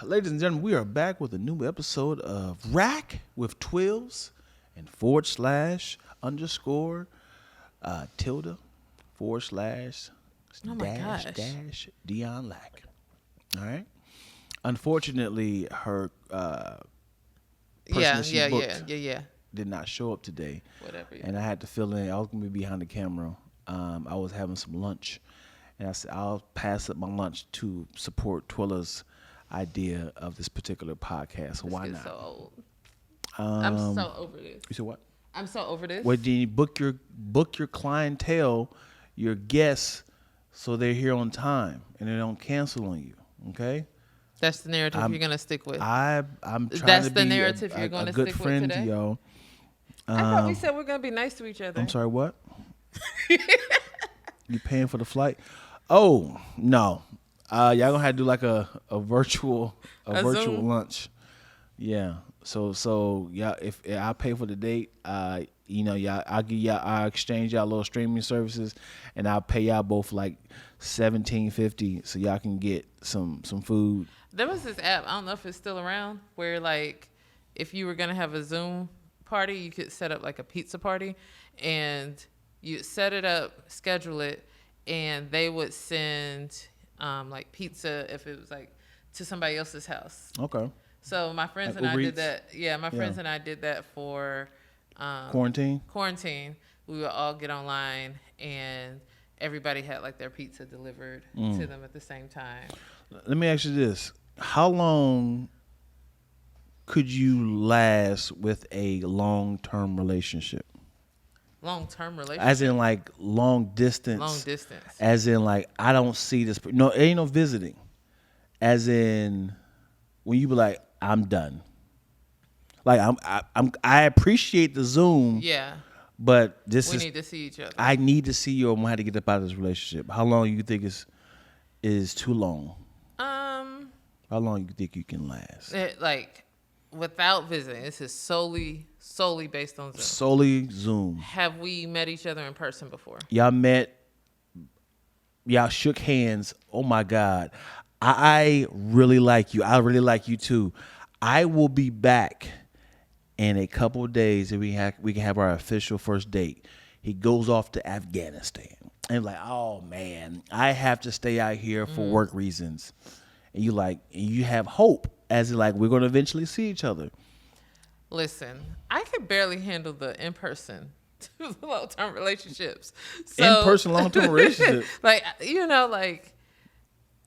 Ladies and gentlemen, we are back with a new episode of RAC with twills and / tilde / Oh my dash gosh. dash Dion Lack. All right. Unfortunately, her person Yeah, that she yeah, booked yeah. did not show up today, Whatever. and I had to fill in. I was gonna be behind the camera. I was having some lunch, and I said I'll pass up my lunch to support Twilla's idea of this particular podcast. So why This not? gets so old. I'm Um, so over this. You said what? I'm so over this. Well, then you book your clientele, your guests, so they're here on time and they don't cancel on you. Okay. That's the narrative you're gonna stick with. I'm trying That's to the be narrative a you're gonna good stick with friend today? to y'all. I thought we said we're gonna be nice to each other. I'm sorry, what? You paying for the flight? Oh no, y'all gonna have to do like a virtual Zoom? lunch. Yeah. So yeah, if I pay for the date, I'll exchange y'all little streaming services, and I'll pay y'all both like $17.50 so y'all can get some food. There was this app, I don't know if it's still around, where like if you were gonna have a Zoom party, you could set up like a pizza party, and you set it up, schedule it, and they would send like pizza if it was like to somebody else's house. Okay. So my friends Like and I Uber did Eats? that. Yeah, my friends and I did that for Quarantine. We would all get online, and everybody had like their pizza delivered to them at the same time. Let me ask you this: how long could you last with a long-term relationship? Long-term relationship. As in like long distance. Long distance. As in like I don't see this. No, it ain't no visiting. As in when you be like, I'm done. Like I appreciate the Zoom. Yeah. But We need to see each other. I need to see you. I'm gonna have to get up out of this relationship. How long you think is too long? How long you think you can last? Like without visiting, this is solely based on Zoom. Solely Zoom. Have we met each other in person before? Y'all met. Y'all shook hands. Oh my God. I really like you. I really like you too. I will be back in a couple of days and we can have our official first date. He goes off to Afghanistan. And like, oh man, I have to stay out here for work reasons. And you have hope as in like we're gonna eventually see each other. Listen, I could barely handle the in-person long-term relationships. So, In-person long-term relationship. like I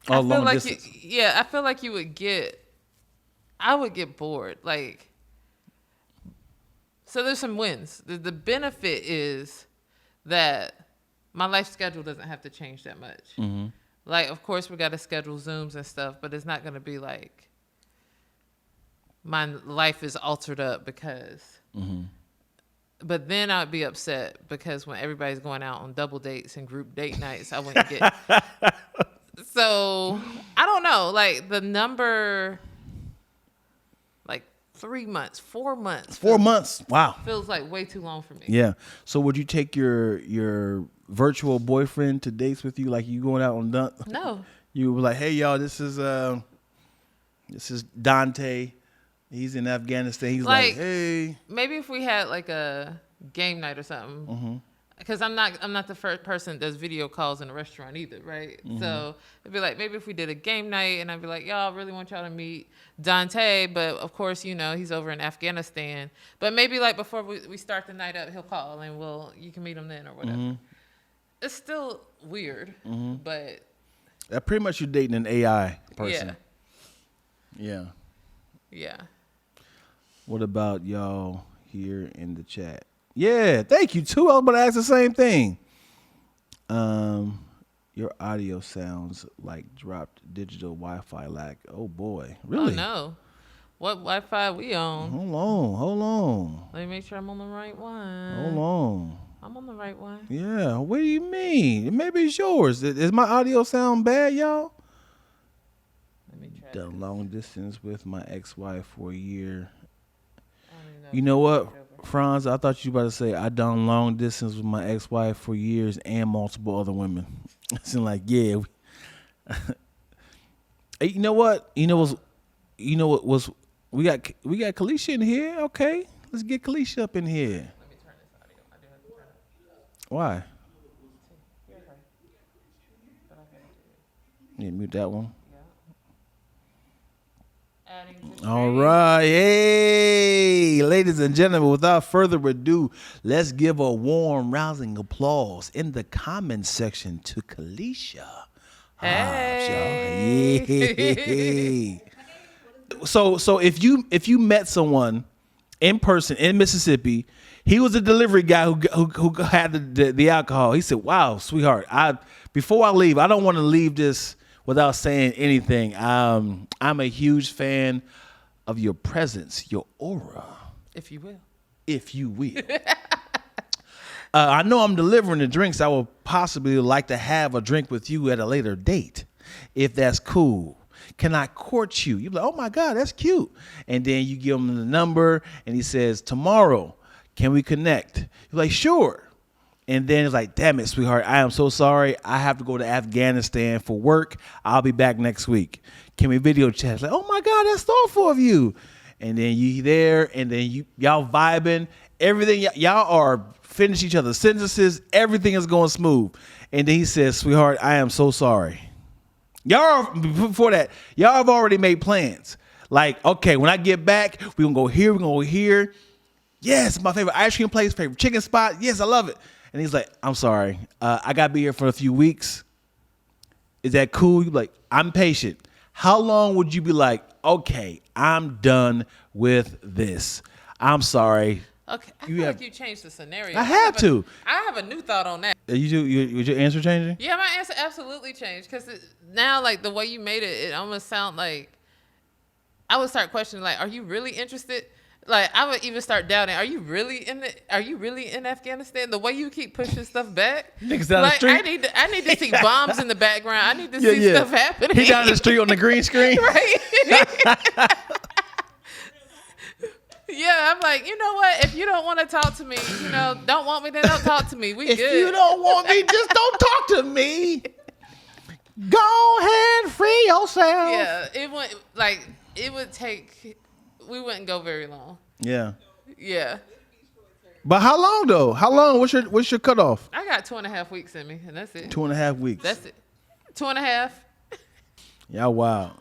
feel long like distance. I feel like I would get bored. Like, so there's some wins. The benefit is that my life schedule doesn't have to change that much. Mm-hmm. Like, of course, we got to schedule Zooms and stuff, but it's not going to be like my life is altered up because. Mm-hmm. But then I'd be upset because when everybody's going out on double dates and group date nights, I wouldn't get. So I don't know, like the number, like 3 months, 4 months. 4 months. Wow. Feels like way too long for me. Yeah. So would you take your virtual boyfriend to dates with you, like you going out on No. You were like, hey y'all, this is Dante. He's in Afghanistan. He's like, hey. Maybe if we had like a game night or something. Because I'm not the first person that does video calls in a restaurant either, right? So it'd be like, maybe if we did a game night and I'd be like, y'all, I really want y'all to meet Dante, but of course, he's over in Afghanistan. But maybe like before we start the night up, he'll call and you can meet him then or whatever. It's still weird, but. Pretty much you're dating an AI person. Yeah. Yeah. What about y'all here in the chat? Yeah, thank you too. I was about to ask the same thing. Your audio sounds like dropped digital Wi-Fi lag. Oh boy, really? Oh no, what Wi-Fi we on? Hold on. Let me make sure I'm on the right one. Hold on. I'm on the right one. Yeah, what do you mean? Maybe it's yours. Is my audio sound bad, y'all? Let me try. Done long distance with my ex-wife for a year. I don't even know You if know it's what, over. Franz? I thought you were about to say I done long distance with my ex-wife for years and multiple other women. It's like, yeah. You know what? You know what was we got Kalisha in here. Okay, let's get Kalisha up in here. Let me turn this audio. I do have to turn it. Why? You're okay. But I gotta do it. Yeah, mute that one. Yeah. Adding to All screen. right, hey, ladies and gentlemen, without further ado, let's give a warm, rousing applause in the comments section to Kalisha. Hey. Yeah. So if you met someone in person in Mississippi, he was a delivery guy who had the alcohol. He said, "Wow, sweetheart, before I leave, I don't want to leave this without saying anything. I'm a huge fan of your presence, your aura, If you will. if you will." I know I'm delivering the drinks. I will possibly like to have a drink with you at a later date, if that's cool. Can I court you? You're like, oh my God, that's cute. And then you give him the number, and he says, tomorrow, can we connect? You're like, sure. And then it's like, damn it, sweetheart, I am so sorry. I have to go to Afghanistan for work. I'll be back next week. Can we video chat? It's like, oh my God, that's thoughtful of you. And then you there, and then y'all vibing. Everything, y'all are finish each other's sentences. Everything is going smooth. And then he says, sweetheart, I am so sorry. Before that, y'all have already made plans. Like, okay, when I get back, we're going to go here, we're going to go here. Yes, my favorite ice cream place, favorite chicken spot. Yes, I love it. And he's like, I'm sorry. I got to be here for a few weeks. Is that cool? You're like, I'm patient. How long would you be like, okay, I'm done with this. I'm sorry. Okay, I feel like you changed the scenario. I had to. I have a new thought on that. Was your answer changing? Yeah, my answer absolutely changed because now, like the way you made it, it almost sound like I would start questioning, like, are you really interested? Like, I would even start doubting, are you really in Afghanistan? The way you keep pushing stuff back, niggas down the street. I need to see bombs in the background. I need to see stuff happening. He down the street on the green screen, right? Yeah, I'm like, you know what? If you don't want to talk to me, don't want me, then don't talk to me. We if good. You don't want me, just don't talk to me. Go ahead, free yourself. Yeah, it would take. We wouldn't go very long. Yeah. Yeah. But how long though? How long? What's your cutoff? I got 2.5 weeks in me, and that's it. 2.5 weeks. That's it. 2.5. Yeah, wow.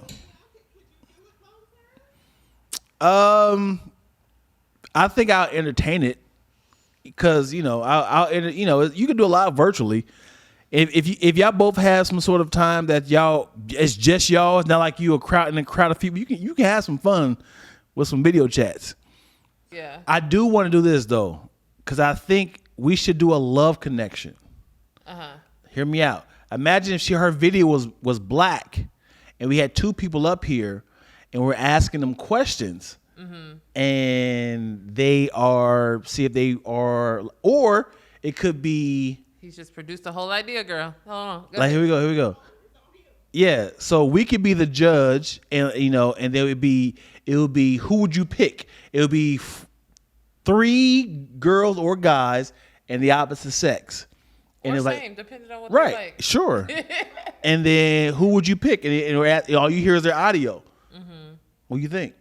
I think I'll entertain it because I'll you can do a lot virtually. If y'all both have some sort of time that it's just y'all, it's not like you a crowd of people. You can have some fun with some video chats. Yeah. I do want to do this though, because I think we should do a love connection. Hear me out. Imagine if her video was black, and we had two people up here, and we're asking them questions. And see if they are, or it could be. He's just produced a whole idea, girl. Hold on. Like, here we go. Yeah, so we could be the judge, and and it would be who would you pick? It would be 3 girls or guys and the opposite sex. And or it's same, like, depending on what right, they like. sure. And then who would you pick? And all you hear is their audio. What do you think?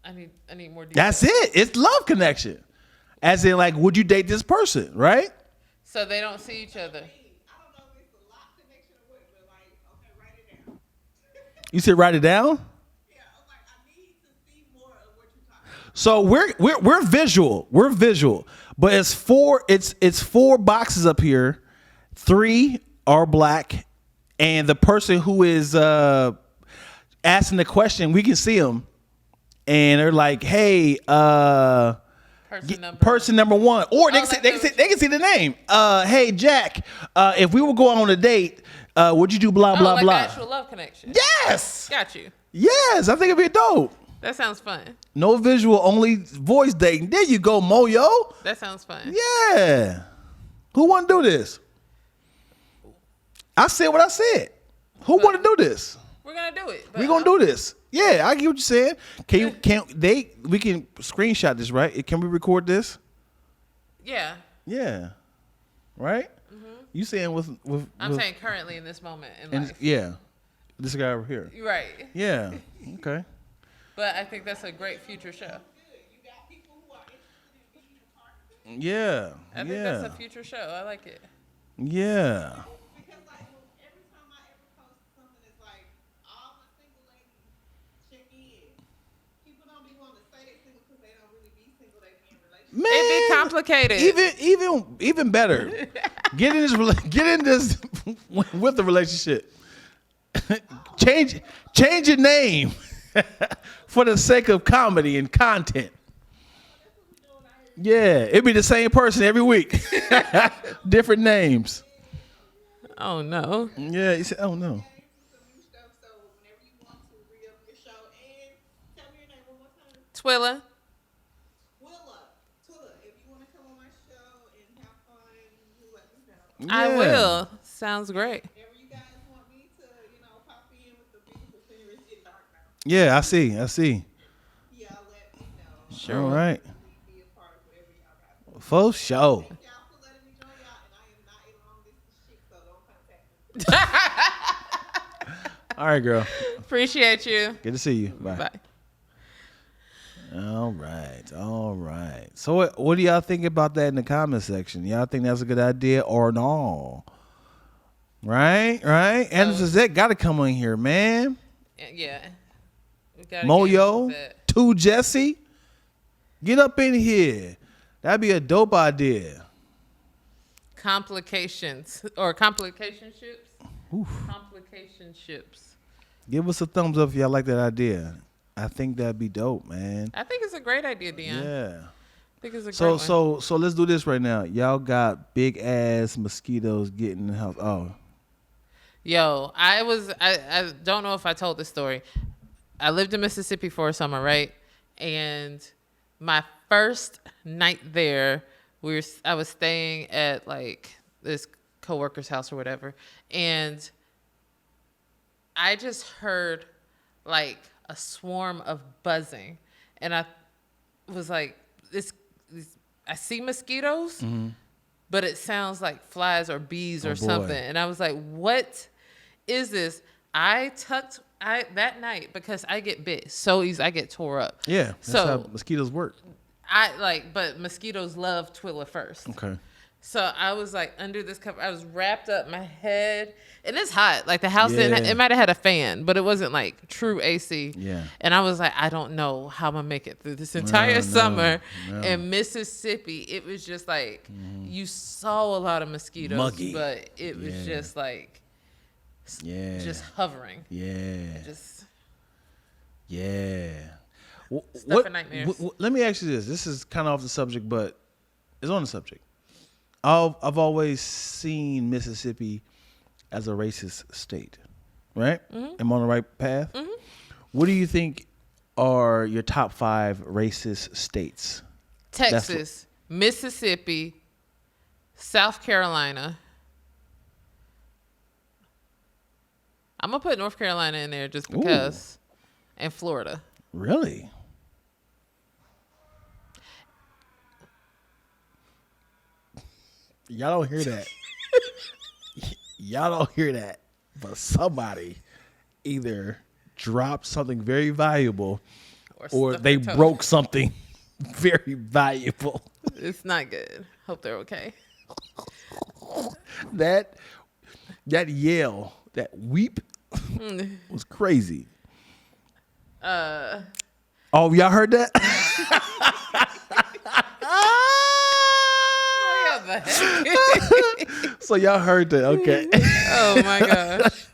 I need more details. That's it. It's love connection. As in, like, would you date this person, right? So they don't see each other. I don't know if it's a lot connection or what, but like, okay, write it down. You said write it down? Yeah, I'm like, I need to see more of what you're talking about. So we're visual. We're visual. But it's 4 boxes up here. 3 are black, and the person who is asking the question, we can see them. And they're like, "Hey, person number 1," or they can see the name. Hey, Jack, if we were going on a date, would you do blah blah like blah? Actual love connection. Yes. Got you. Yes, I think it'd be dope. That sounds fun. No visual, only voice dating. There you go, Moyo. That sounds fun. Yeah. Who want to do this? I said what I said. Who want to do this? We're gonna do it. We're gonna do this. Yeah, I get what you're saying. We can screenshot this, right? Can we record this? Yeah. Yeah. Right? You saying with I'm saying currently in this moment in life. yeah. This guy over here. Right. Yeah. Okay. But I think that's a great future show. Good. You got people who are interested in being a part of it. Yeah, I think that's a future show. I like it. yeah. Because like every time I ever post something, it's like all my single ladies check in. People don't be wanting to say they single because they don't really be single. They be in relationships. Man, It be complicated. Even better. Get in this with the relationship. change your name for the sake of comedy and content. Yeah, it'd be the same person every week. Different names. Oh no. Yeah, you said, oh no. Some new stuff. So whenever you want to re-up your show, and tell me your name one more time. Twilla. Twilla. If you want to come on my show and have fun, you let me know. I Yeah. will. Sounds great. Whenever you guys want me to, pop in with the beautiful scenery, it's getting dark now. Yeah, I see. Y'all let me know. Sure. All right. Be a part of whatever y'all got. For sure. Thank y'all for letting me join y'all, and I am not a long distance chick, so don't contact me. All right, girl. Appreciate you. Good to see you. Bye. Bye. All right. So what do y'all think about that in the comment section? Y'all think that's a good idea or no? Right? Anderson Zek got to come on here, man. Yeah. We gotta get Moyo, into that. 2 Jesse. Get up in here. That'd be a dope idea. Complications or complicationships. Complicationships. Give us a thumbs up if y'all like that idea. I think that'd be dope, man. I think it's a great idea, Dion. Yeah. I think it's a great one. So let's do this right now. Y'all got big ass mosquitoes getting in the house. Oh. Yo, I don't know if I told this story. I lived in Mississippi for a summer, right? And my first night there, I was staying at like this coworker's house or whatever, and I just heard like a swarm of buzzing, and I was like, this I see mosquitoes, but it sounds like flies or bees or boy. something, and I was like, what is this? That night, because I get bit so easy, I get tore up. Yeah. That's So how mosquitoes work. but mosquitoes love Twilla first. Okay. So I was like under this cover. I was wrapped up my head, and it's hot. Like the house Yeah. it might have had a fan, but it wasn't like true AC. Yeah. And I was like, I don't know how I'm gonna make it through this entire summer no. in Mississippi. It was just like you saw a lot of mosquitoes, Muggy. but it was Yeah. just like Yeah. just hovering. Yeah. Just Yeah. Stuff and nightmares. Let me ask you this. This is kind of off the subject, but it's on the subject. I've always seen Mississippi as a racist state, right? Am I on the right path? What do you think are your top 5 racist states? Texas, Mississippi, South Carolina. I'm gonna put North Carolina in there just because, and Florida. Really? Y'all don't hear that. Y'all don't hear that. But somebody either dropped something very valuable or stuck they their toe. broke something very valuable. It's not good. Hope they're okay. That yell, that weep was crazy. Oh, y'all heard that? What the heck? So y'all heard that, okay. Oh my gosh.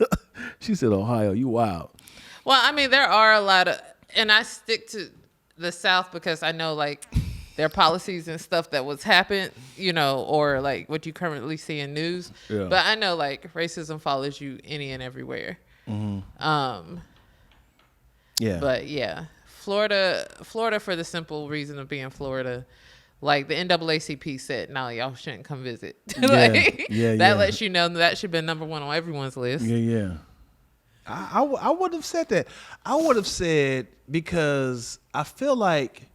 She said, Ohio, you wild. Well, I mean, there are a lot of, and I stick to the South because I know like their policies and stuff that was happened, or like what you currently see in news. Yeah. But I know like racism follows you any and everywhere. Yeah. But yeah, Florida for the simple reason of being Florida. Like the NAACP said, no, y'all shouldn't come visit. That lets you know that should be number 1 on everyone's list. Yeah. I would have said that. I would have said, because I feel like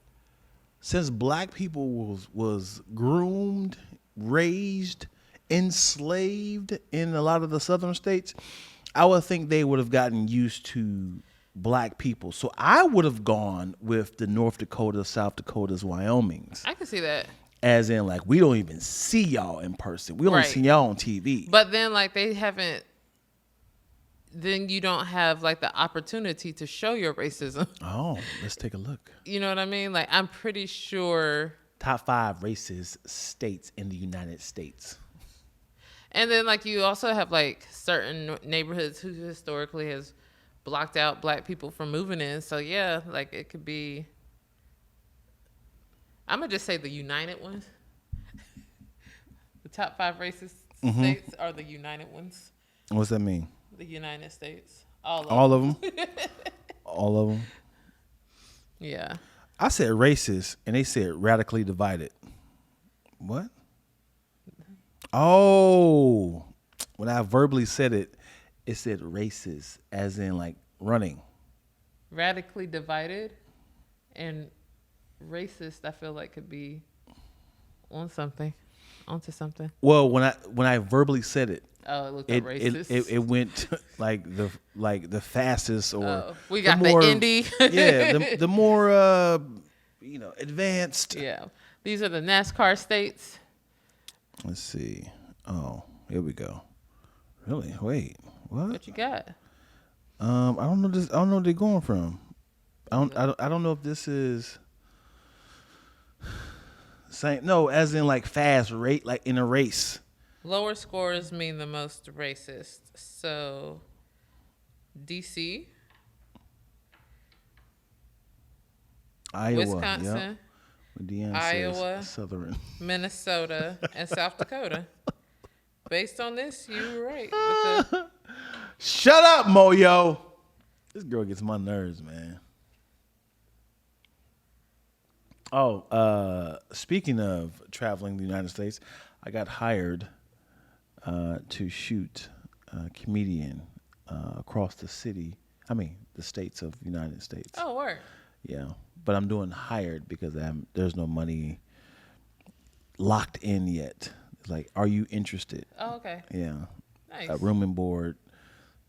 since black people was groomed, raised, enslaved in a lot of the southern states, I would think they would have gotten used to black people. So I would have gone with the North Dakota, South Dakotas, Wyomings. I can see that. As in, like, we don't even see y'all in person. We only Right. see y'all on TV. But then, like, they haven't. Then you don't have like the opportunity to show your racism. Oh, let's take a look. You know what I mean? Like, I'm pretty sure. Top 5 racist states in the United States. And then, like, you also have like certain neighborhoods who historically has blocked out black people from moving in. So yeah, like it could be. I'm gonna just say the united ones. The top 5 racist states are the united ones. What's that mean? The United States. All of them? All of them? Yeah. I said racist, and they said radically divided. What? Oh, when I verbally said it, it said racist, as in like running. Radically divided and racist, I feel like could be on something, onto something. Well, when I verbally said it, Oh, it looked like racist. it went like the fastest, or we got more, the indie. Yeah, the more advanced. Yeah, these are the NASCAR states. Let's see. Oh, here we go. Really? Wait, what? What you got? I don't know this. I don't know where they're going from. I don't know if this is same. No, as in like fast rate, like in a race. Lower scores mean the most racist. So, DC, Iowa, Wisconsin, Deanne Iowa, says Southern, Minnesota, and South Dakota. Based on this, you were right. Shut up, Moyo. This girl gets my nerves, man. Oh, speaking of traveling the United States, I got hired to shoot a comedian across the states of the United States. Oh, word. Yeah, but I'm doing hired because there's no money locked in yet. It's like, are you interested? Oh, okay. Yeah. Nice. A room and board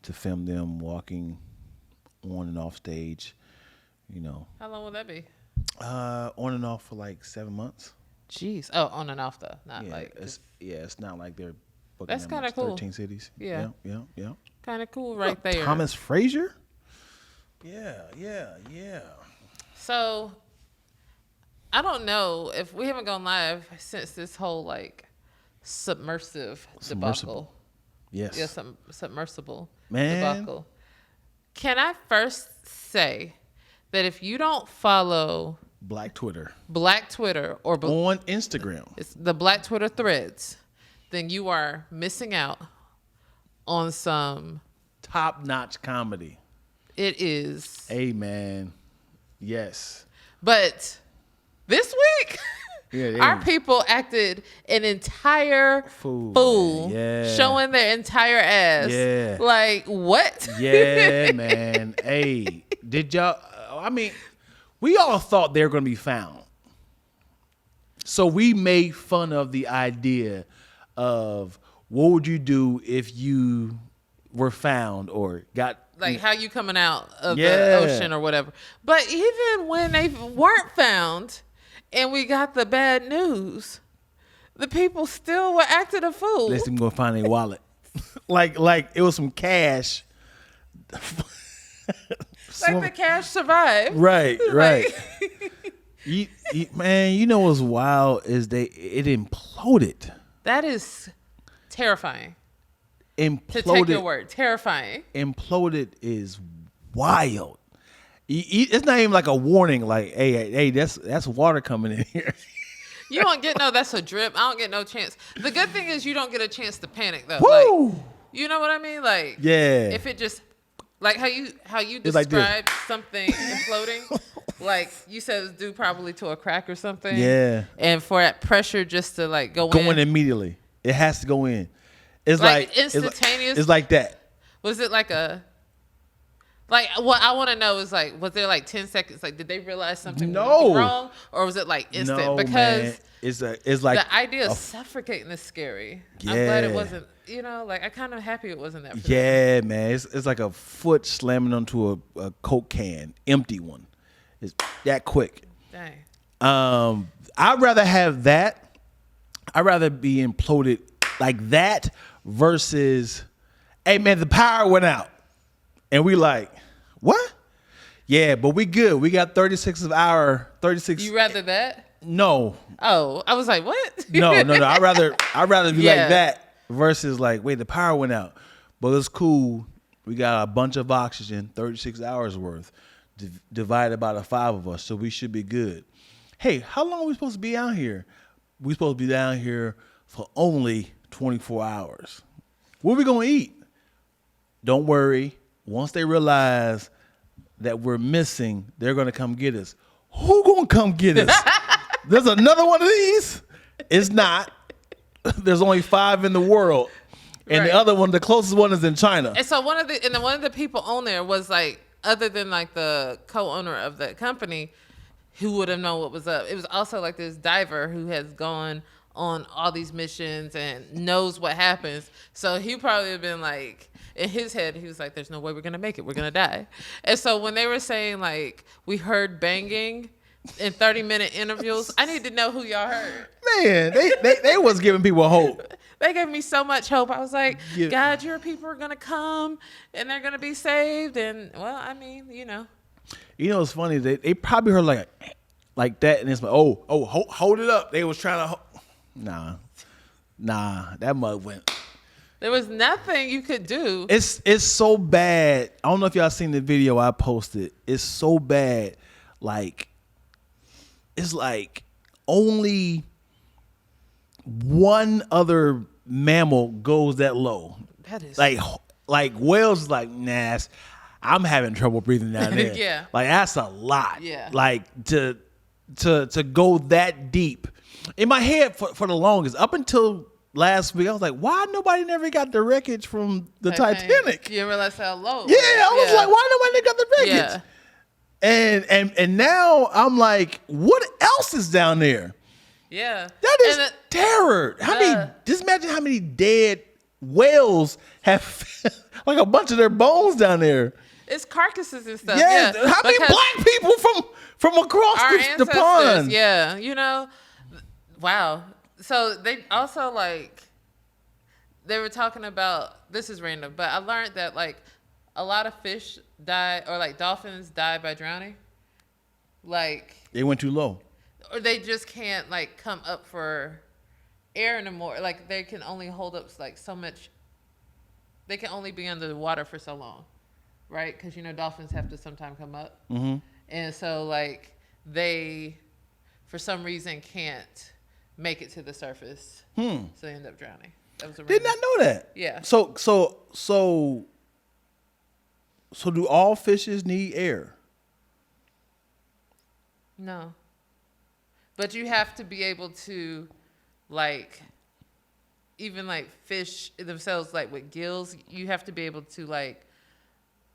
to film them walking on and off stage, How long will that be? On and off for like 7 months. Jeez. Oh, on and off though, not Yeah, like. it's not like they're booking That's them kinda like cool. 13 cities. Yeah. Yeah. Kind of cool, right there. Thomas Frazier? Yeah. So, I don't know if we haven't gone live since this whole like submersive debacle. Yes. Yeah, submersible Man. debacle. Can I first say that if you don't follow Black Twitter. Black Twitter or On Instagram. it's the Black Twitter threads, then you are missing out on some. Top-notch comedy. It is. Amen. Yes. But this week, Yeah, they- our people acted an entire Fool, fool, man. Yeah. showing their entire ass. Yeah. Like, what? Yeah, man. Hey, did y'all? We all thought they were going to be found. So we made fun of the idea of what would you do if you were found or got. Like, how you coming out of Yeah. the ocean or whatever. But even when they weren't found and we got the bad news, the people still were acting a fool. Let's go find a wallet. like it was some cash. Like the cash survived. Right. Like- Man, you know what's wild is it imploded. That is terrifying. Imploded. To take your word, terrifying. Imploded is wild. It's not even like a warning. Like, hey, that's water coming in here. You don't get that's a drip. I don't get no chance. The good thing is you don't get a chance to panic though. Woo! Like, you know what I mean? Like, Yeah. if it just like how you It's like this. described something imploding, like you said, it's due probably to a crack or something. Yeah. And for that pressure just to like go Going in. immediately. It has to go in. It's Like like instantaneous? It's like that. Was it like a Like, what I want to know is, like, was there like 10 seconds? Like, did they realize something No. was wrong, or was it like instant? No, Because man. It's like the idea a of suffocating is scary. Yeah. I'm glad it wasn't. You know, like I kind of happy it wasn't that. For them. Yeah, man. It's like a foot slamming onto a Coke can, empty one. It's that quick. Dang. I'd rather have that. I'd rather be imploded like that versus, hey man, the power went out, and we like, what? Yeah, but we good. We got 36 of our 36. You rather that? No, Oh, I was like, what? no. I'd rather be Yeah. like that versus like, wait, the power went out, but it's cool. We got a bunch of oxygen, 36 hours worth, divided by the 5 of us, so we should be good. Hey, how long are we supposed to be out here? We supposed to be down here for only 24 hours. What are we gonna eat? Don't worry. Once they realize that we're missing, they're gonna come get us. Who gonna come get us? There's another one of these? It's not. There's only 5 in the world, and Right. the other one, the closest one, is in China. And so one of the people on there was like, other than like the co-owner of the company, who would have known what was up. It was also like this diver who has gone on all these missions and knows what happens. So he probably have been like, in his head, he was like, there's no way we're going to make it. We're going to die. And so when they were saying like, we heard banging in 30-minute interviews, I need to know who y'all heard. Man, they was giving people hope. They gave me so much hope. I was like, Yeah. God, your people are going to come and they're going to be saved. And well, I mean, you know. You know, it's funny. They probably heard like that, and it's like, hold it up. They was trying to, nah, that mug went. There was nothing you could do. It's so bad. I don't know if y'all seen the video I posted. It's so bad. Like, it's like only one other mammal goes that low. That is Like whales is like, nah, I'm having trouble breathing down there. Yeah. Like that's a lot. Yeah. Like to go that deep. In my head for the longest, up until last week, I was like, why nobody never got the wreckage from the Titanic? You didn't realize how low. Yeah, I was like, why nobody got the wreckage? Yeah. And now I'm like, what else is down there? Yeah. That is terror. Just imagine how many dead whales have like a bunch of their bones down there. It's carcasses and stuff. Yes. Yeah. How many Because black people from across our the ancestors, pond? yeah, you know, wow. So they also like, they were talking about, this is random, but I learned that like a lot of fish die, or like dolphins die by drowning. Like, They went too low. or they just can't like come up for air anymore. Like they can only hold up like so much. They can only be under the water for so long, right? Because you know dolphins have to sometimes come up, and so like they, for some reason, can't make it to the surface, so they end up drowning. That was a Did not know that. Yeah. So do all fishes need air? No. But you have to be able to, like, even like fish themselves, like with gills, you have to be able to like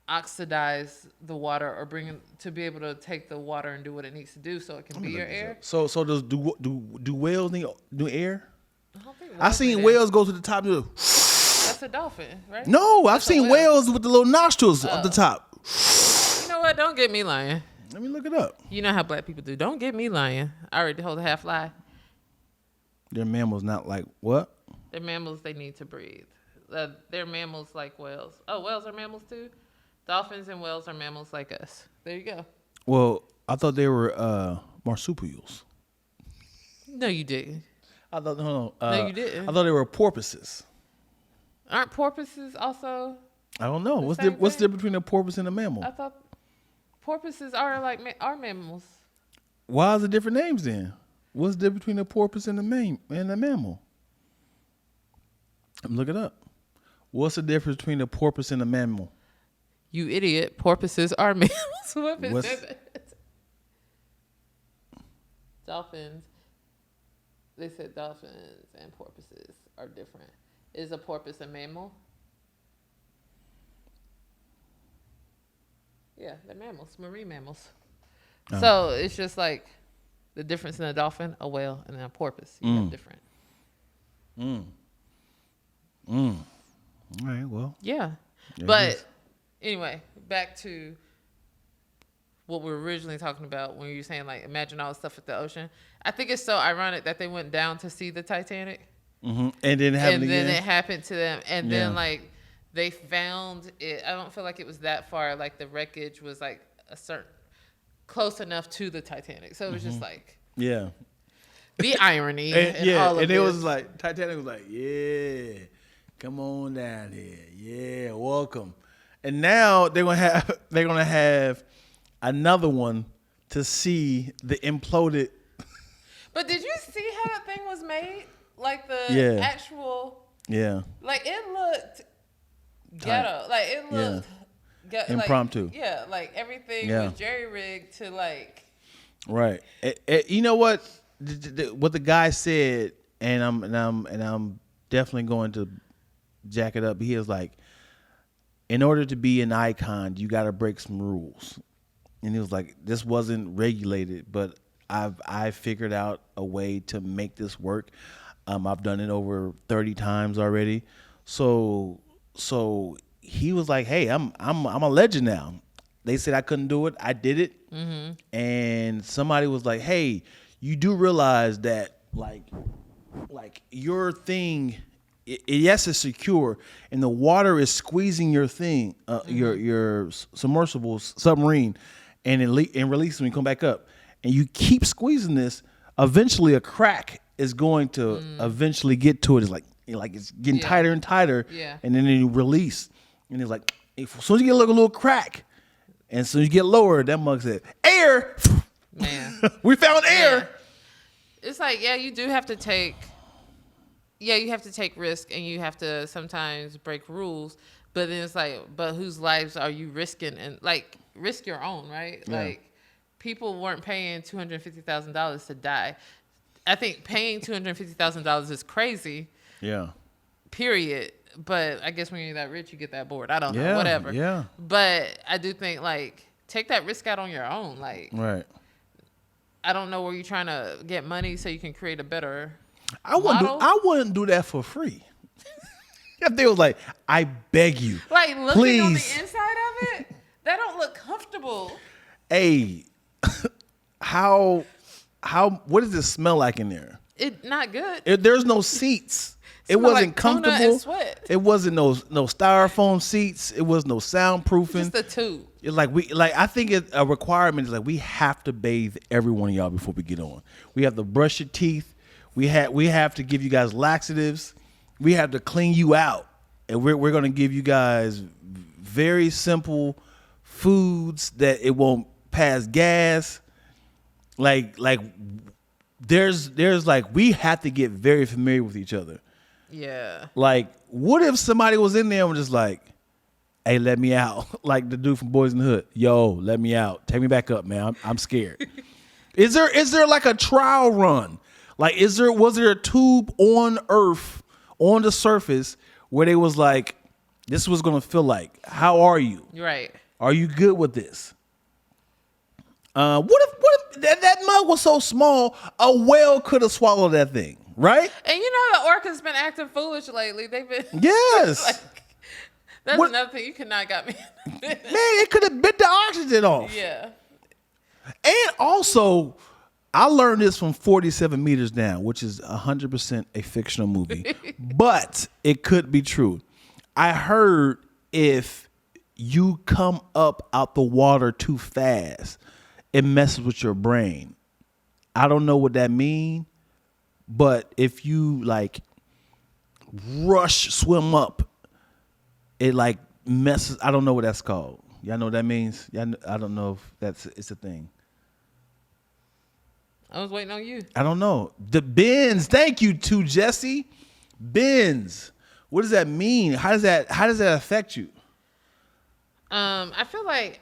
oxidize the water or bring it to be able to take the water and do what it needs to do so it can be your air. So do whales need air? I don't think I whales seen need whales go to the top. That's a dolphin, right? No, I've That's a seen whale. whales with the little nostrils up the top. You know what? Don't get me lying. Let me look it up. You know how black people do. Don't get me lying. I already told a half lie. They're mammals, not like what? They're mammals. They need to breathe. They're mammals like whales. Oh, whales are mammals too? Dolphins and whales are mammals like us. There you go. Well, I thought they were marsupials. No, you didn't. I thought no, No, you didn't. I thought they were porpoises. Aren't porpoises also? I don't know. What's the same difference thing? between a porpoise and a mammal? I thought porpoises are like are mammals. Why is it different names then? What's the difference between a porpoise and a mammal? I'm look it up. What's the difference between a porpoise and a mammal? You idiot. Porpoises are mammals. What is What's- it? Dolphins. They said dolphins and porpoises are different. Is a porpoise a mammal? Yeah, they're mammals, marine mammals. Oh. So it's just like the difference in a dolphin, a whale, and a porpoise. You have different. All right, well. Yeah. There it But is. anyway, back to what we were originally talking about when you were saying, like, imagine all the stuff at the ocean. I think it's so ironic that they went down to see the Titanic. Mm-hmm. And then And then it happened to them. And then, Yeah. like, they found it. I don't feel like it was that far. Like, the wreckage was, like, a certain close enough to the Titanic. So it was just like Yeah. the irony. And, in all of and it this. was like Titanic was like, yeah, come on down here, yeah, welcome. And now they're gonna have another one to see the imploded. But did you see how that thing was made? Like the Yeah. actual, Yeah, like it looked ghetto. Like it looked Impromptu. Like, yeah, like everything Yeah. was jerry rigged to like. right. You know what? What the guy said, and I'm definitely going to jack it up. He was like, in order to be an icon, you got to break some rules. And he was like, this wasn't regulated, but I figured out a way to make this work. I've done it over 30 times already. So he was like, hey, I'm a legend now. They said I couldn't do it. I did it. Mm-hmm. And somebody was like, hey, you do realize that like your thing, yes, it's secure, and the water is squeezing your thing, your submersible submarine, and release when you come back up, and you keep squeezing this. Eventually, a crack is going to eventually get to it. It's like it's getting tighter and tighter, and then you release, and it's like as soon as you get a little crack, and as soon as you get lower, that mug said air. Man, we found air. Yeah. It's like, yeah, you do have to take. Yeah, you have to take risk, and you have to sometimes break rules. But then it's like, but whose lives are you risking? And like, risk your own, right? Yeah. Like, people weren't paying $250,000 to die. I think paying $250,000 is crazy. Yeah. Period. But I guess when you're that rich, you get that bored. I don't know, Yeah, whatever. yeah. But I do think like take that risk out on your own. Like, Right. I don't know where you're trying to get money so you can create a better. I wouldn't do that for free. If they was like, I beg you, Like looking please. on the inside of it, that don't look comfortable. Hey, how what does it smell like in there? It not good. There's no seats. It Smell wasn't like tuna and comfortable. sweat. It wasn't no styrofoam seats. It was no soundproofing. Just the tube. It's like I think a requirement is like we have to bathe every one of y'all before we get on. We have to brush your teeth. We have to give you guys laxatives. We have to clean you out, and we're gonna give you guys very simple foods that it won't pass gas. Like there's like we have to get very familiar with each other. Yeah. Like, what if somebody was in there and was just like, hey, let me out. Like the dude from Boys in the Hood. Yo, let me out. Take me back up, man. I'm scared. Is there like a trial run? Like, was there a tube on Earth, on the surface, where they was like, this is what's gonna feel like. How are you? Right. Are you good with this? What if that mug was so small, a whale could have swallowed that thing, right? And you know the orca's been acting foolish lately. They've been Yes. like, that's What- another thing you could not got me. Man, it could have bit the oxygen off. Yeah. And also, I learned this from 47 Meters Down, which is 100% a fictional movie, but it could be true. I heard if you come up out the water too fast, it messes with your brain. I don't know what that means, but if you like swim up, it like messes. I don't know what that's called. Y'all know what that means? I don't know if it's a thing. I was waiting on you. I don't know. The bends. Thank you to Jesse. Bends. What does that mean? How does that affect you? I feel like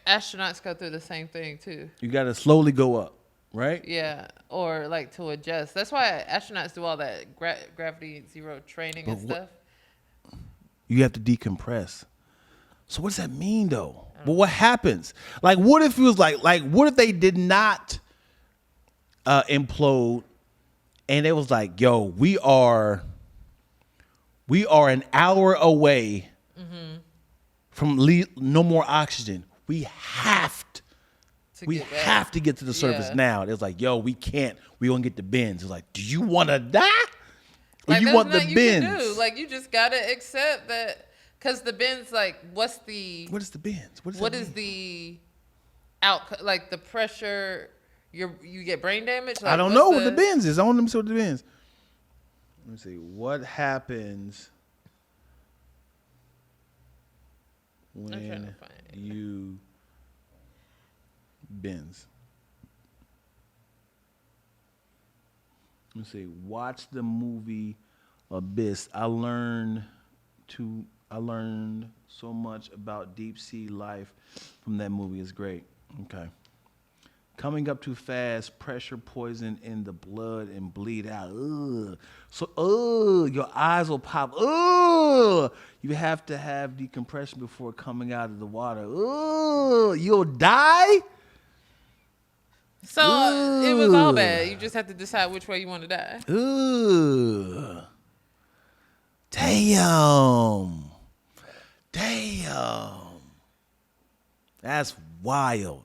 astronauts go through the same thing too. You got to slowly go up, right? Yeah, or like to adjust. That's why astronauts do all that gravity zero training and stuff. You have to decompress. So what does that mean though? But what happens? Like, what if it was like what if they did not implode, and it was like, yo, we are an hour away from no more oxygen. We have to get to the surface now. It was like, yo, we can't. We gonna get the bends. It's like, do you want to die? Or Like, you there's want the nothing you can bends? do. Like, you just gotta accept that, because the bends, like, What is the bends? what is the out, like the pressure? You get brain damage. Like, I don't know what the bends is. I want them to see what the bends. Let me see. What happens when trying to find it. you bends? Let me see. Watch the movie Abyss. I learned so much about deep sea life from that movie. It's great. Okay. Coming up too fast, pressure poison in the blood and bleed out. Ugh. So, your eyes will pop. Ugh. You have to have decompression before coming out of the water. Ugh. You'll die? So it was all bad. You just have to decide which way you want to die. Ugh. Damn. That's wild.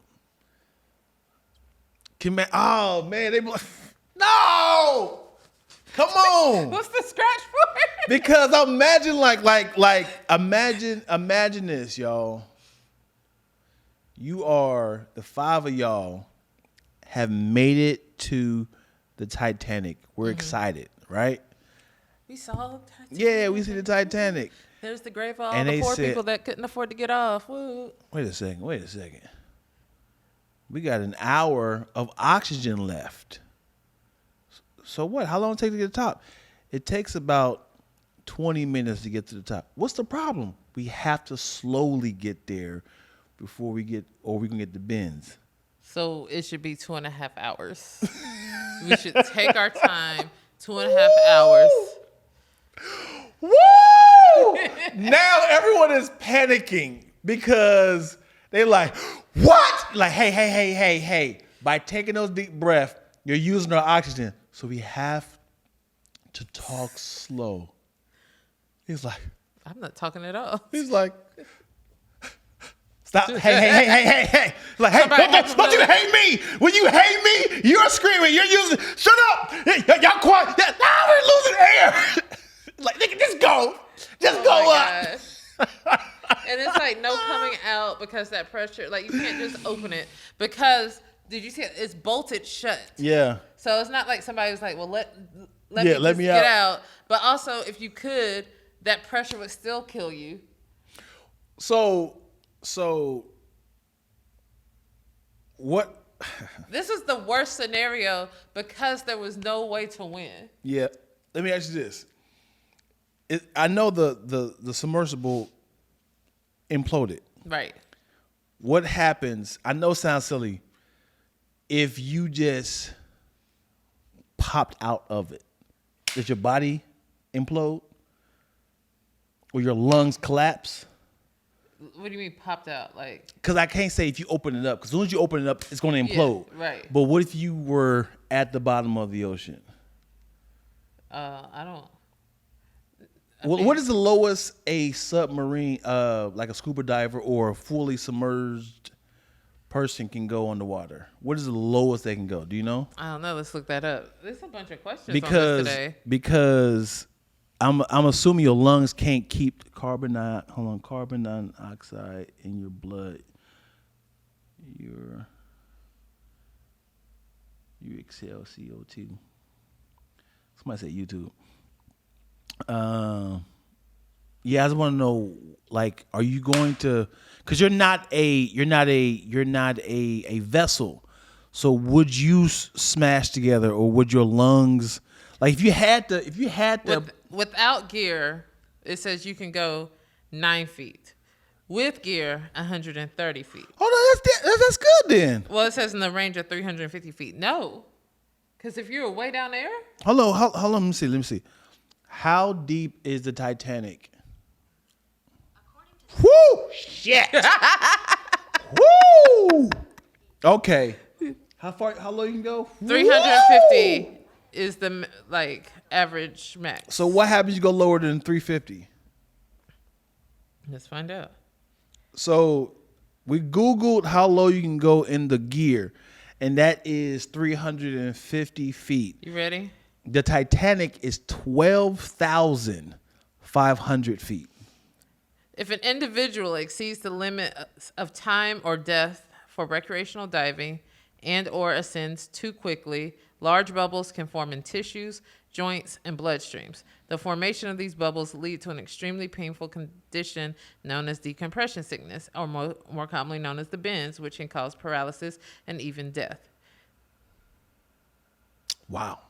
Oh man, they no. Come on. What's the scratch for? Because imagine imagine this, y'all. You are the five of y'all have made it to the Titanic. We're excited, right? We saw Titanic. Yeah, we see the Titanic. There's the grave of all And the they poor said- people that couldn't afford to get off. Woo. Wait a second. We got an hour of oxygen left. So what? How long it take to get to the top? It takes about 20 minutes to get to the top. What's the problem? We have to slowly get there before we can get the bends. So it should be 2.5 hours. We should take our time, 2.5 hours. Woo! Now everyone is panicking because they're like, what? Like, hey. By taking those deep breaths, you're using our oxygen. So we have to talk slow. He's like, I'm not talking at all. Stop. Hey. Like, hey, don't you hate me? When you hate me, you're screaming. You're using, shut up. Y'all quiet. Now we're losing air. Like, nigga, just go. Just go up. And it's like no coming out because that pressure, like you can't just open it because, did you see it? It's bolted shut. Yeah. So it's not like somebody was like, well, let me get out. But also, if you could, that pressure would still kill you. So what? This is the worst scenario because there was no way to win. Yeah. Let me ask you this. I know the submersible imploded. Right. What happens? I know it sounds silly. If you just popped out of it, does your body implode? Or your lungs collapse? What do you mean popped out? Like, because I can't say if you open it up. Because as soon as you open it up, it's going to implode. Yeah, right. But what if you were at the bottom of the ocean? I don't. What is the lowest a submarine, like a scuba diver or a fully submerged person can go underwater? What is the lowest they can go? Do you know? I don't know. Let's look that up. There's a bunch of questions on this today. Because I'm assuming your lungs can't keep carbon dioxide in your blood. You exhale CO2. Somebody said YouTube. Yeah, I just want to know, like, are you going to? Because you're not a vessel. So would you smash together, or would your lungs, like, if you had to? Without gear, it says you can go 9 feet. With gear, 130 feet. Oh no, that's good then. Well, it says in the range of 350 feet. No, because if you were way down there. Hold on. Let me see. How deep is the Titanic? According to Woo! Shit! Woo! Okay. How low you can go? 350 Woo! is the like average max. So what happens if you go lower than 350? Let's find out. So we Googled how low you can go in the gear, and that is 350 feet. You ready? The Titanic is 12,500 feet. If an individual exceeds the limit of time or death for recreational diving and or ascends too quickly, large bubbles can form in tissues, joints, and bloodstreams. The formation of these bubbles lead to an extremely painful condition known as decompression sickness, or more commonly known as the bends, which can cause paralysis and even death. Wow.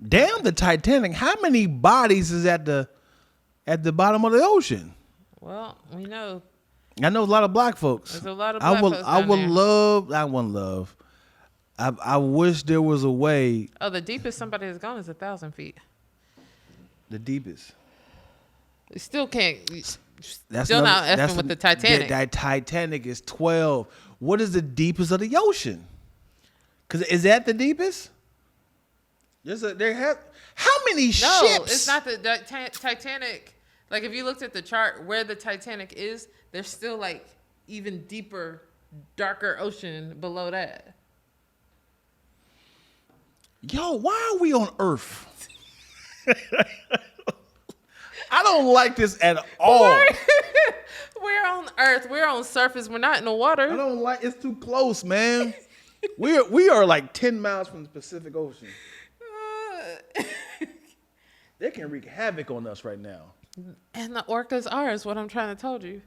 Damn, the Titanic. How many bodies is at the bottom of the ocean? Well, we know I know a lot of black folks. there's a lot of black folks I down would there. love. I want love. I wish there was a way. Oh, the deepest somebody has gone is 1,000 feet. The deepest. You still can't. That's Still not another- effing with the Titanic. That Titanic is 12. What is the deepest of the ocean? Because is that the deepest? How many No, ships? it's not the Titanic. Like if you looked at the chart where the Titanic is, there's still like even deeper, darker ocean below that. Yo, why are we on Earth? I don't like this at all. We're on Earth. We're on surface. We're not in the I water. don't like. It's too close, man. We are like 10 miles from the Pacific Ocean. They can wreak havoc on us right now. And the orcas are is what I'm trying to tell you.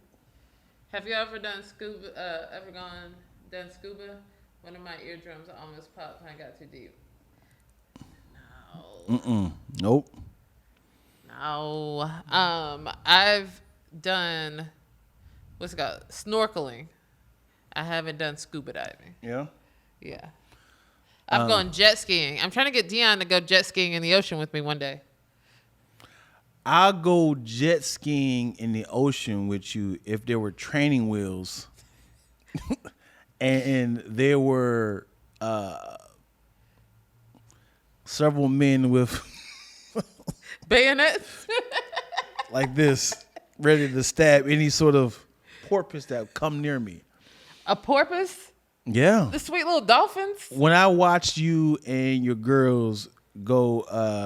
Have you ever done scuba? Done scuba? One of my eardrums almost popped when I got too deep. No. Nope. No. I've done what's it called? Snorkeling. I haven't done scuba diving. Yeah. Yeah. I've gone jet skiing. I'm trying to get Dion to go jet skiing in the ocean with me one day. I'll go jet skiing in the ocean with you if there were training wheels and there were several men with Bayonets? like this ready to stab any sort of porpoise that would come near me. A porpoise? Yeah. The sweet little dolphins? When I watched you and your girls go,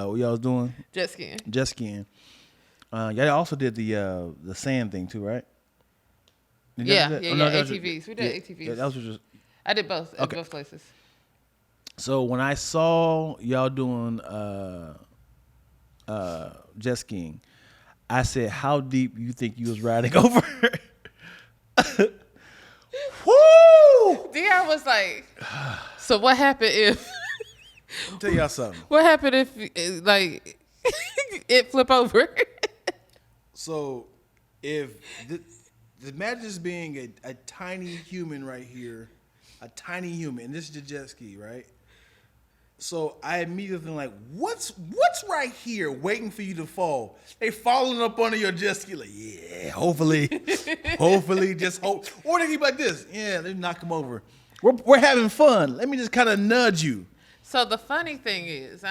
what y'all was doing? Jet skiing. Jet skiing. Y'all also did the sand thing too, right? Did y'all Yeah, do that? yeah, Oh, no, yeah. that was ATVs. We did ATVs. Yeah, that was just. I did both at Okay. both places. So when I saw y'all doing jet skiing, I said, "How deep you think you was riding over?" Woo! Dion was like, so what happened if Let me tell y'all something. what happened if like it flip over? So if imagine this being a tiny human right here, a tiny human, and this is the jet ski, right? So I immediately like, what's right here waiting for you to fall? They falling up under your jet ski, like, yeah, hopefully, just hope. Or they keep like this, yeah, they knock them over. We're having fun. Let me just kind of nudge you. So the funny thing is,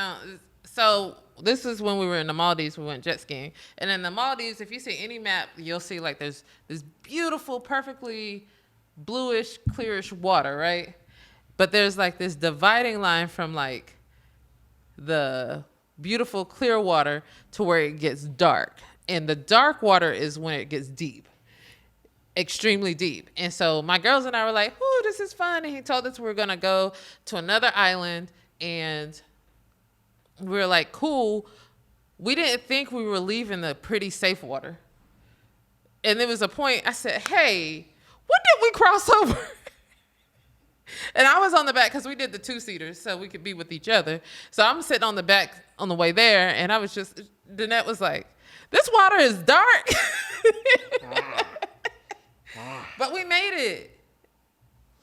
so this is when we were in the Maldives. We went jet skiing, and in the Maldives, if you see any map, you'll see like there's this beautiful, perfectly bluish, clearish water, right? But there's like this dividing line from like the beautiful clear water to where it gets dark, and the dark water is when it gets deep. Extremely deep. And so my girls and I were like, "Ooh, this is fun." And he told us we were going to go to another island, and we were like, "Cool." We didn't think we were leaving the pretty safe water. And there was a point I said, "Hey, when did we cross over?" And I was on the back because we did the 2-seaters so we could be with each other. So I'm sitting on the back on the way there, and I was just, Danette was like, "This water is dark." But we made it.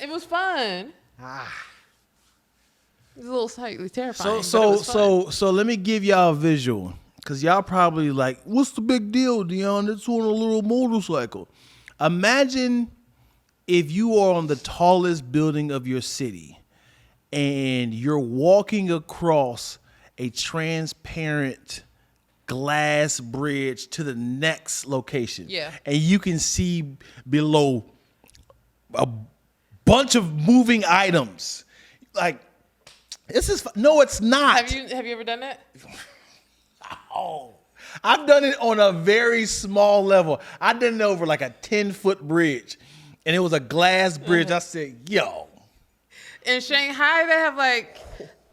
It was fun. It was a little slightly terrifying. but it was fun. So let me give y'all a visual, Because y'all probably like, what's the big deal, Dion? It's on a little motorcycle. Imagine if you are on the tallest building of your city and you're walking across a transparent glass bridge to the next location. Yeah. And you can see below a bunch of moving items. Like, this is, no, it's not. Have you ever done that? Oh, I've done it on a very small level. I did it over like a 10-foot bridge, and it was a glass bridge. I said, yo. In Shanghai, they have like,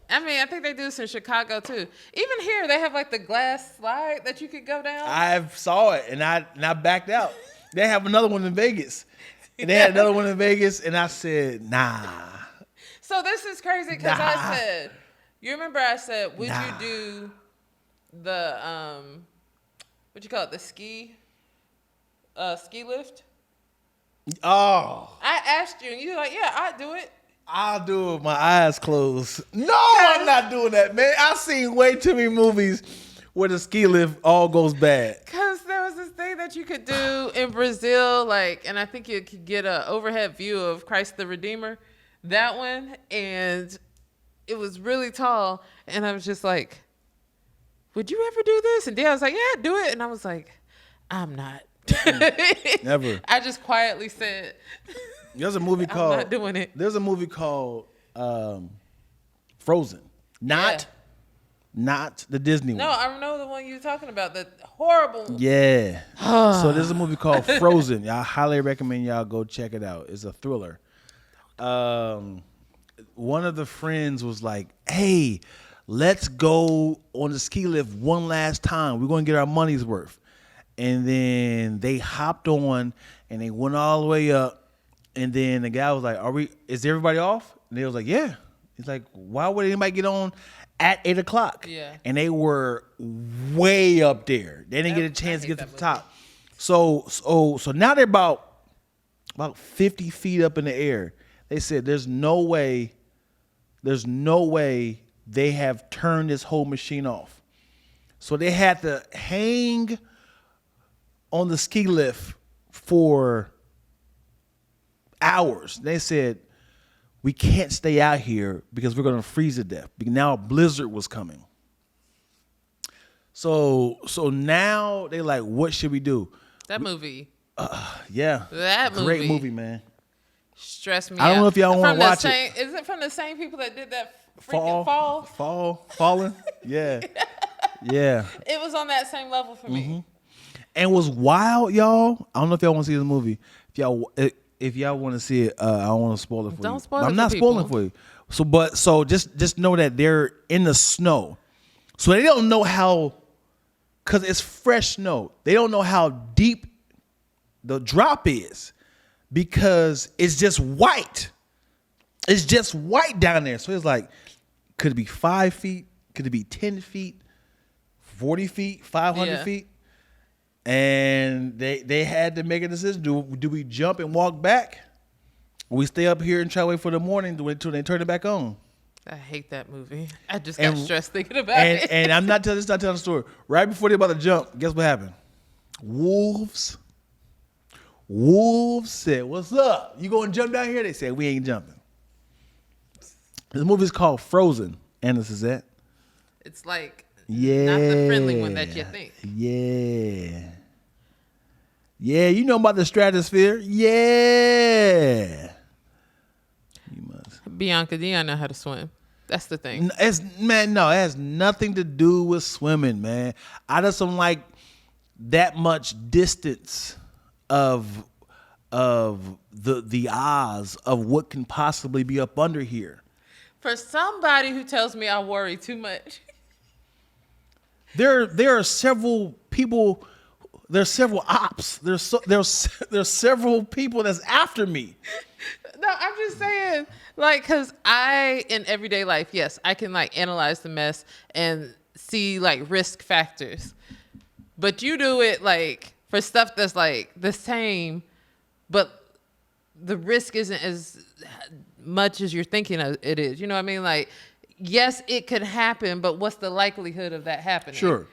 I think they do this in Chicago too. Even here, they have like the glass slide that you could go down. I saw it, and I backed out. They have another one in Vegas. And they had another one in Vegas, and I said, nah. So this is crazy because I said, you remember I said, would you do the what you call it, the ski lift? Oh. I asked you, and you were like, yeah, I'd do it. I'll do it with my eyes closed. No, I'm not doing that, man. I've seen way too many movies where the ski lift all goes bad. Because there was this thing that you could do in Brazil, like, and I think you could get an overhead view of Christ the Redeemer, that one, and it was really tall, and I was just like, would you ever do this? And Dad was like, yeah, do it. And I was like, I'm not. Never. I just quietly said, There's a movie called, I'm not doing it. There's a movie called Frozen. Not the Disney No, one. I know the one you're talking about, the horrible. Yeah. So there's a movie called Frozen. I highly recommend y'all go check it out. It's a thriller. One of the friends was like, hey, let's go on the ski lift one last time. We're going to get our money's worth. And then they hopped on and they went all the way up. And then the guy was like, is everybody off? And they was like, yeah. He's like, why would anybody get on at 8 o'clock? Yeah. And they were way up there. They didn't get a chance to get to the top. So now they're about 50 feet up in the air. They said there's no way they have turned this whole machine off. So they had to hang on the ski lift for hours. They said, we can't stay out here because we're going to freeze to death. Now a blizzard was coming. So now they like, what should we do? That movie. Yeah. That movie. Great movie, man. Stressed me out. I don't know if y'all want to watch it. Is it from the same people that did that freaking Fall? Falling? Yeah. Yeah. It was on that same level for me. And was wild, y'all. I don't know if y'all want to see the movie. If y'all want to see it, I don't want to spoil it for you. Don't spoil it. I'm for not spoiling people. for you. So just know that they're in the snow. So they don't know how, because it's fresh snow. They don't know how deep the drop is because it's just white. It's just white down there. So it's like, could it be 5 feet? Could it be 10 feet? 40 feet? 500 feet? And they had to make a decision. Do we jump and walk back? Or we stay up here and try to wait for the morning until they turn it back on? I hate that movie. I just got stressed thinking about it. And I'm not telling the story. Right before they're about to jump, guess what happened? Wolves said, what's up? You going to jump down here? They said, we ain't jumping. The movie's called Frozen. Anna Suzette. It's like Yeah. not the friendly one that you think. Yeah. Yeah, you know about the stratosphere. Yeah. You must. Bianca, Dion know how to swim. That's the thing. It has nothing to do with swimming, man. I just don't like that much distance of the odds of what can possibly be up under here. For somebody who tells me I worry too much. There are several people. There's several ops. There's several people that's after me. No, I'm just saying, like, because in everyday life, yes, I can, like, analyze the mess and see, like, risk factors. But you do it, like, for stuff that's, like, the same, but the risk isn't as much as you're thinking it is. You know what I mean? Like, yes, it could happen, but what's the likelihood of that happening? Sure.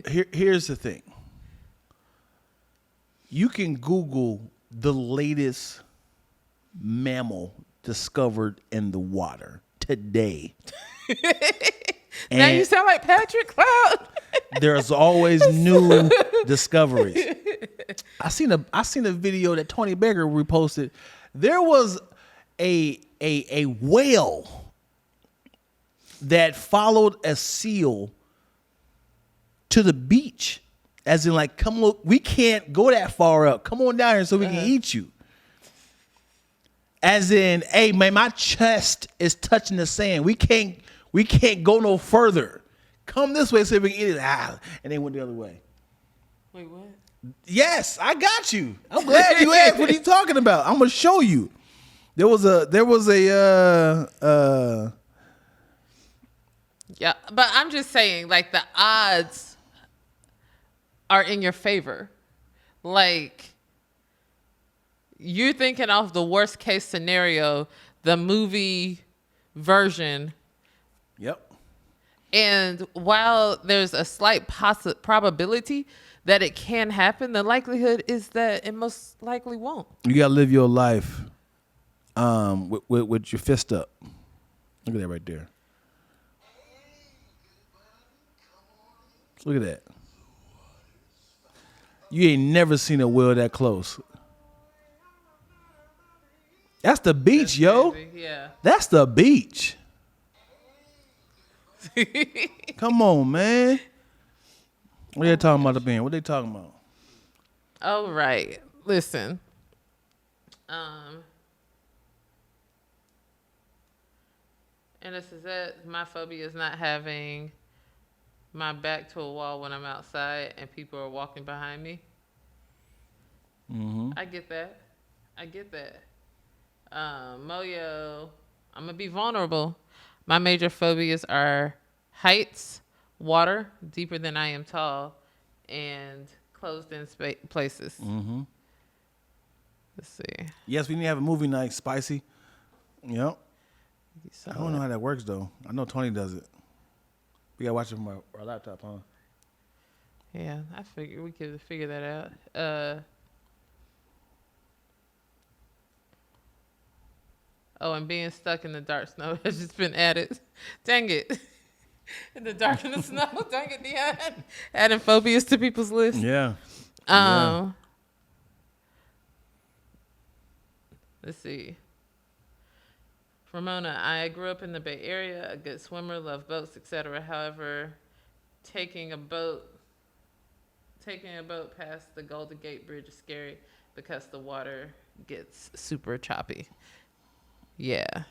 Here's the thing. You can Google the latest mammal discovered in the water today. Now you sound like Patrick Cloud. There's always new discoveries. I seen a video that Tony Baker reposted. There was a whale that followed a seal to the beach, as in like, come look, we can't go that far up. Come on down here so we can eat you. As in, hey man, my chest is touching the sand. We can't go no further. Come this way so we can eat it. And they went the other way. Wait, what? Yes, I got you. I'm glad you asked. What are you talking about? I'm gonna show you. There was a Yeah, but I'm just saying, like, the odds are in your favor. Like, you're thinking of the worst case scenario, the movie version. Yep. And while there's a slight probability that it can happen, the likelihood is that it most likely won't. You gotta live your life with your fist up. Look at that right there. Look at that. You ain't never seen a whale that close. That's the beach, yo. Yeah. That's the beach. Come on, man. What are they talking about the band? What they talking about? All right. Listen. And this is it. My phobia is not having my back to a wall when I'm outside and people are walking behind me. Mm-hmm. I get that. Moyo, I'm going to be vulnerable. My major phobias are heights, water, deeper than I am tall, and closed-in places. Mm-hmm. Let's see. Yes, we need to have a movie night, spicy. Yep. I don't know how that works, though. I know Tony does it. We got to watch it from our laptop, huh? Yeah, I figured we could figure that out. Oh, and being stuck in the dark snow has just been added. Dang it. In the dark and the snow. Dang it, Dion. Adding phobias to people's list. Yeah. Let's see. Ramona, I grew up in the Bay Area, a good swimmer, love boats, etc. However, taking a boat past the Golden Gate Bridge is scary because the water gets super choppy. Yeah.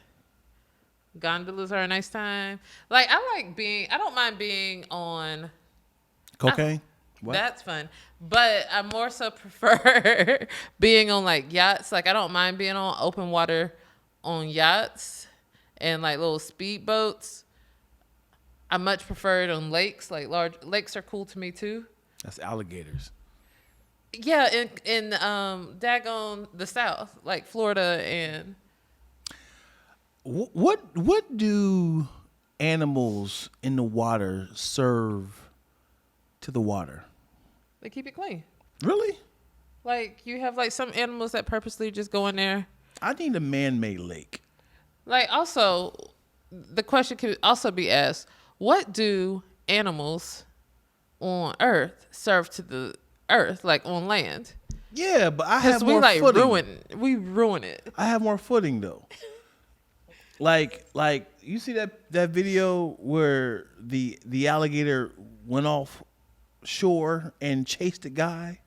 Gondolas are a nice time. Like, I don't mind being on Cocaine? What? That's fun. But I more so prefer being on like yachts. Like, I don't mind being on open water on yachts and like little speed boats. I much prefer it on lakes. Like, large lakes are cool to me too. That's alligators. Yeah, in daggone the South, like Florida and. What do animals in the water serve to the water? They keep it clean. Really? Like, you have like some animals that purposely just go in there. I need a man-made lake. Like, also, the question could also be asked, what do animals on Earth serve to the Earth, like on land? Yeah, but I have more like footing. We ruin it. I have more footing though. Like you see that video where the alligator went off shore and chased a guy?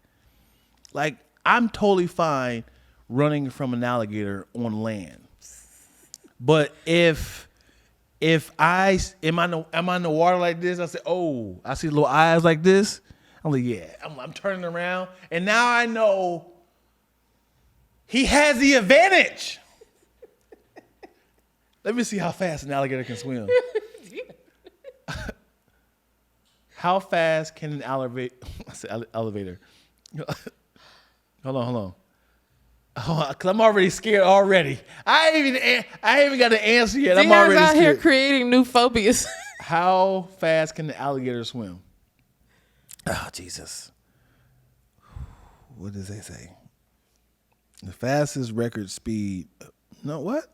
Like, I'm totally fine running from an alligator on land. But if I am in the water like this, I say, oh, I see little eyes like this. I'm like, yeah, I'm turning around, and now I know he has the advantage. Let me see how fast an alligator can swim. How fast can an elevator? Hold on. Because I'm already scared already. I ain't even got an answer yet. I'm already out scared. here creating new phobias. How fast can the alligator swim? Oh, Jesus. What does they say? The fastest record speed. No, what?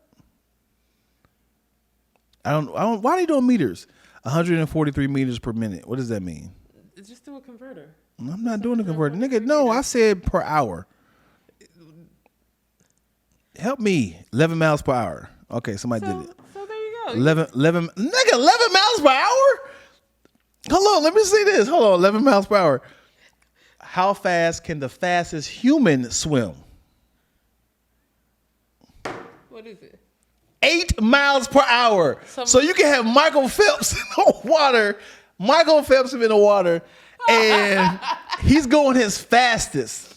I don't. Why are they doing meters? 143 meters per minute. What does that mean? Just do a converter. I'm not doing a converter. Nigga, no, I said per hour. Help me. 11 miles per hour. Okay, somebody did it. So there you go. 11 nigga, 11 miles per hour? Hold on, let me see this. Hold on, 11 miles per hour. How fast can the fastest human swim? What is it? 8 miles per hour. So you can have Michael Phelps in the water. Michael Phelps in the water, and he's going his fastest.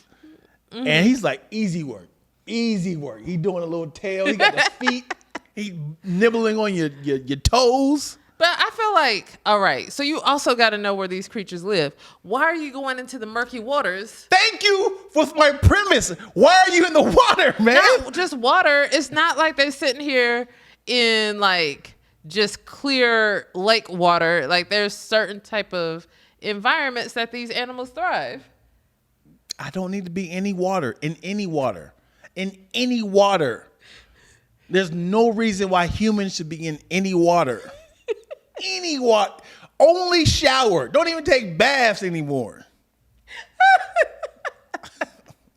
Mm-hmm. And he's like, easy work. Easy work. He doing a little tail. He got the feet. He nibbling on your toes. But I feel like, all right, so you also got to know where these creatures live. Why are you going into the murky waters? Thank you for my premise. Why are you in the water, man? Not just water. It's not like they're sitting here in like just clear lake water. Like there's certain type of environments that these animals thrive. I don't need to be in any water. In any water. There's no reason why humans should be in any water. Any water. Only shower. Don't even take baths anymore.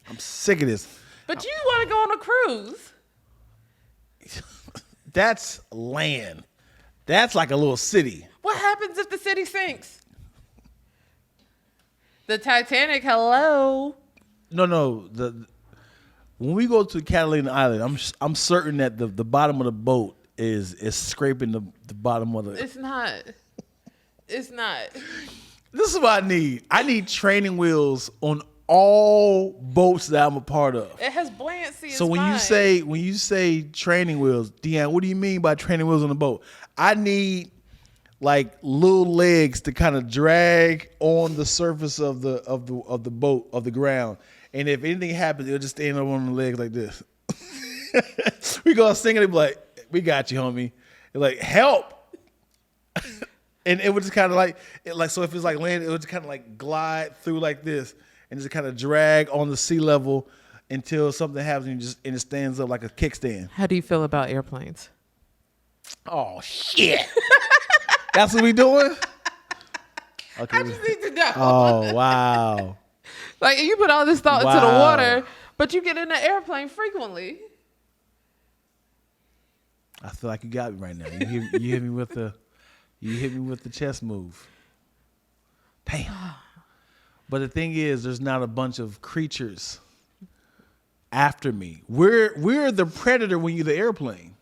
I'm sick of this. But you want to go on a cruise. That's land. That's like a little city. What happens if the city sinks? The Titanic, hello. No. When we go to Catalina Island, I'm certain that the bottom of the boat is scraping the bottom of the. It's not. It's not. This is what I need. I need training wheels on all boats that I'm a part of. It has buoyancy. So when you say training wheels, Deanne, what do you mean by training wheels on the boat? I need like little legs to kind of drag on the surface of the boat, of the ground. And if anything happens, it'll just stand up on the legs like this. We go singing, they be like, we got you, homie. They're like, help. And it would just kind of so if it's like land, it would just kind of like glide through like this and just kind of drag on the sea level until something happens and it stands up like a kickstand. How do you feel about airplanes? Oh, shit. That's what we doing? Okay. I just need to know. Oh, wow. Like you put all this thought into the water, but you get in the airplane frequently. I feel like you got me right now. You hit me with the chest move. Damn. But the thing is, there's not a bunch of creatures after me. We're the predator when you're the airplane.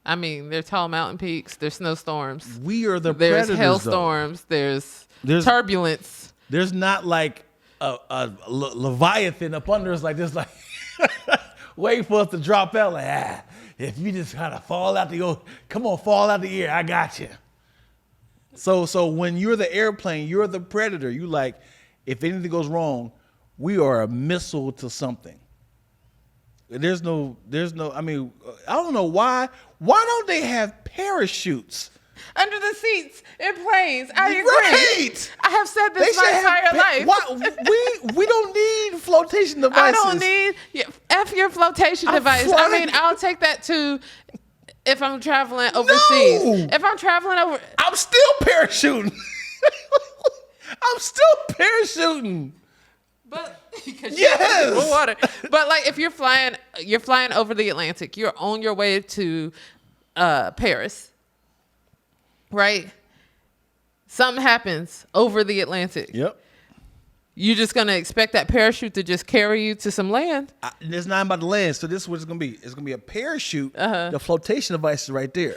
I mean, there's tall mountain peaks, there's snowstorms. We are the there's predators. Hailstorms, there's turbulence. There's not like a Leviathan up under us like this, like wait for us to drop out. Like, if you just kind of fall out come on, fall out the air. I got you. So when you're the airplane, you're the predator. You like, if anything goes wrong, we are a missile to something. There's no. I mean, I don't know why. Why don't they have parachutes under the seats in planes? I agree. Right. I have said this my entire life. We don't need flotation devices. I don't need F your flotation device. I mean, I'll take that too if I'm traveling overseas. No. If I'm traveling over, I'm still parachuting. I'm still parachuting. But because yes, you're water. But like if you're flying over the Atlantic, you're on your way to Paris, right? Something happens over the Atlantic. Yep. You're just gonna expect that parachute to just carry you to some land? It's not about the land. So this is what it's gonna be. It's gonna be a parachute. The flotation device is right there.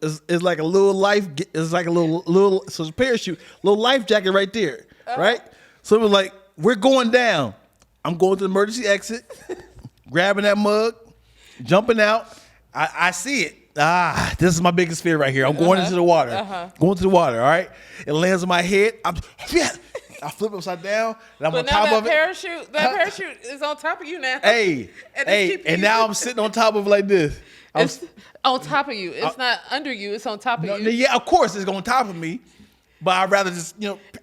It's like a little life. It's like a little. So it's a parachute, little life jacket right there, right? So it was like, we're going down. I'm going to the emergency exit, grabbing that mug, jumping out. I see it. This is my biggest fear right here. I'm going into the water. Going to the water, all right? It lands on my head. I flip upside down, and I'm on top of it. That parachute is on top of you now. And now I'm sitting on top of it like this. It's on top of you. It's not under you. It's on top of you. Yeah, of course it's on top of me. but I'd rather just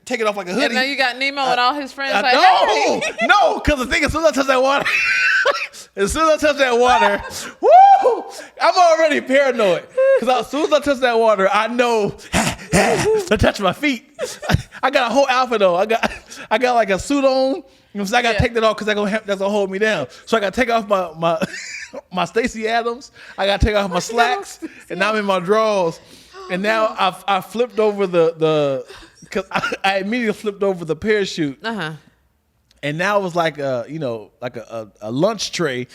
take it off like a hoodie. And now you got Nemo and all his friends like, no, hey. no, because the thing is, as soon as I touch that water, woo, I'm already paranoid. Because as soon as I touch that water, I know to touch my feet. I got a whole outfit though. I got like a suit on. So I got to take that off because that's gonna hold me down. So I got to take off my my Stacey Adams. I got to take off my slacks, and now I'm in my drawers. And now I flipped over because I immediately flipped over the parachute. And now it was like a lunch tray,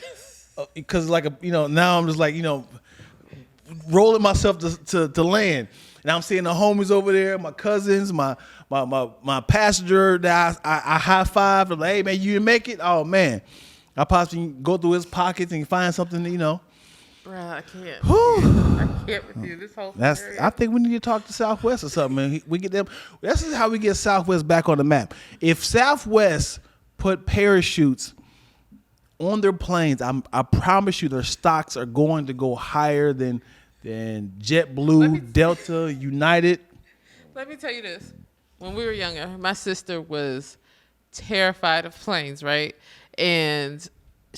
because now I'm just like rolling myself to land. And I'm seeing the homies over there, my cousins, my passenger that I high fived. I'm like, hey man, you didn't make it? Oh man, I possibly go through his pockets and find something, Bro, I can't. I can't with you. This whole scenario. I think we need to talk to Southwest or something, man. We get them. This is how we get Southwest back on the map. If Southwest put parachutes on their planes, I promise you their stocks are going to go higher than JetBlue, Delta, United. Let me tell you this. When we were younger, my sister was terrified of planes, right? And I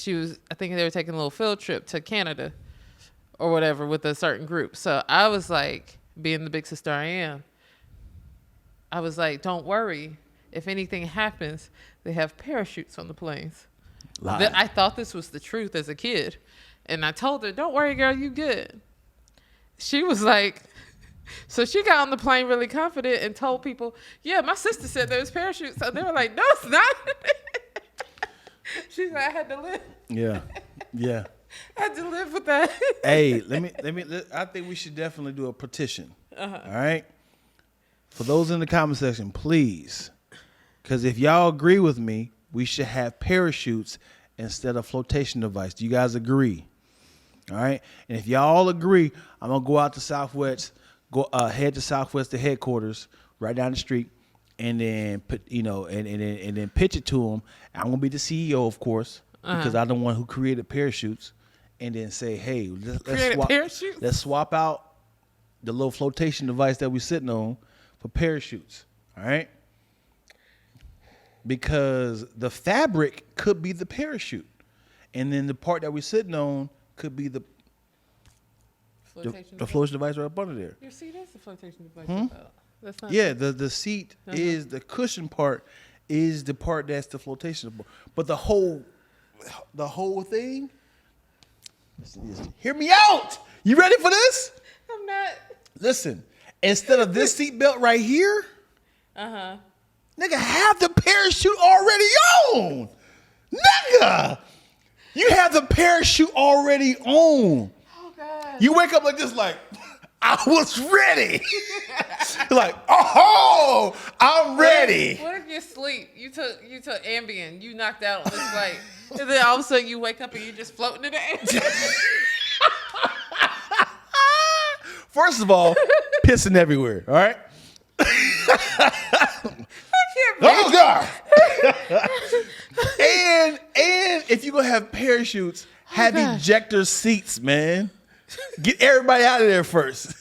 think they were taking a little field trip to Canada or whatever with a certain group. So I was like, being the big sister I am, I was like, don't worry. If anything happens, they have parachutes on the planes. I thought this was the truth as a kid. And I told her, don't worry, girl, you good. She was like, so she got on the plane really confident and told people, yeah, my sister said there was parachutes. So they were like, no, it's not. She's like, I had to live. Yeah. I had to live with that. Hey, I think we should definitely do a petition. All right? For those in the comment section, please, because if y'all agree with me, we should have parachutes instead of flotation device. Do you guys agree? All right? And if y'all agree, I'm going to go out to Southwest, head to Southwest, the headquarters, right down the street, and then and then pitch it to them. I'm going to be the CEO, of course, because I'm the one who created parachutes. And then say, hey, let's swap out the little flotation device that we're sitting on for parachutes. All right? Because the fabric could be the parachute. And then the part that we're sitting on could be the flotation device right up under there. Your seat is the flotation device. That's not the seat is the cushion part, is the part that's the flotation part. But the whole thing. Hear me out. You ready for this? I'm not. Listen, instead of this seatbelt right here, nigga, have the parachute already on. Nigga, you have the parachute already on. Oh, God. You wake up like this, like, I was ready. Like, oh, I'm ready. What if you sleep? You took Ambien. You knocked out on this flight. And then all of a sudden you wake up and you're just floating in the air. First of all, pissing everywhere, all right? I can't Oh, God. and if you're going to have parachutes, have ejector seats, man. Get everybody out of there first.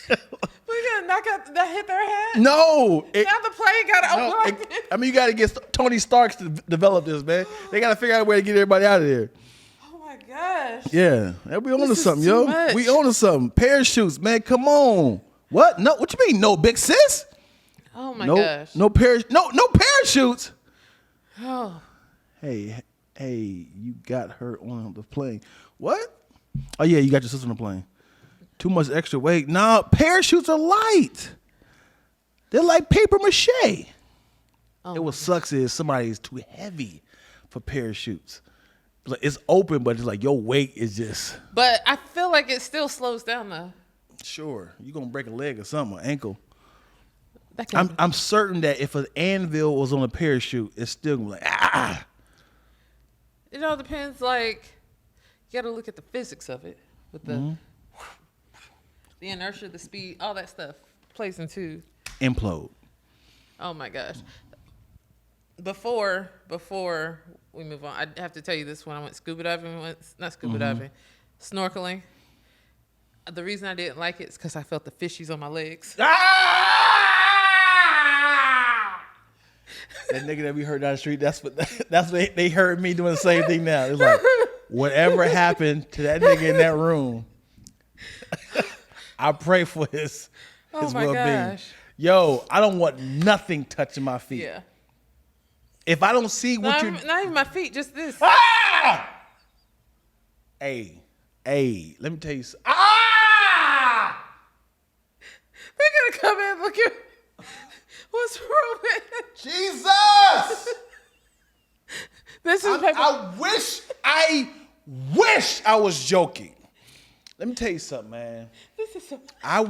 We gotta knock out that hit their head. No. Now the plane gotta unlock. I mean, you got to get Tony Starks to develop this, man. They got to figure out a way to get everybody out of there. Oh my gosh. Yeah, we on to something, yo. Much. We on to something. Parachutes, man. Come on. What? No. What you mean? No, big sis? Oh my gosh. No parachutes. Oh. Hey, you got her on the plane. What? Oh yeah, you got your sister on the plane. Too much extra weight. Nah, parachutes are light. They're like paper mache. What sucks is somebody is too heavy for parachutes. Like, it's open, but it's like your weight is just. But I feel like it still slows down though. Sure, you're gonna break a leg or something, an ankle. I'm I'm certain that if an anvil was on a parachute, it's still gonna be like ah. It all depends. Like you got to look at the physics of it with the inertia, the speed, all that stuff plays into. Implode. Oh my gosh. Before we move on, I have to tell you this: when I went scuba diving, snorkeling. The reason I didn't like it is because I felt the fishies on my legs. Ah! That nigga that we heard down the street, that's what they heard me doing the same thing now. It's like, whatever happened to that nigga in that room, I pray for his well-being. Gosh. Yo, I don't want nothing touching my feet. Yeah. If I don't see what you're... Not even my feet, just this. Ah! Hey, let me tell you something. Ah! They're gonna come in and look at... What's wrong with it? Jesus! This is paper. I wish I was joking. Let me tell you something, man. This is so... I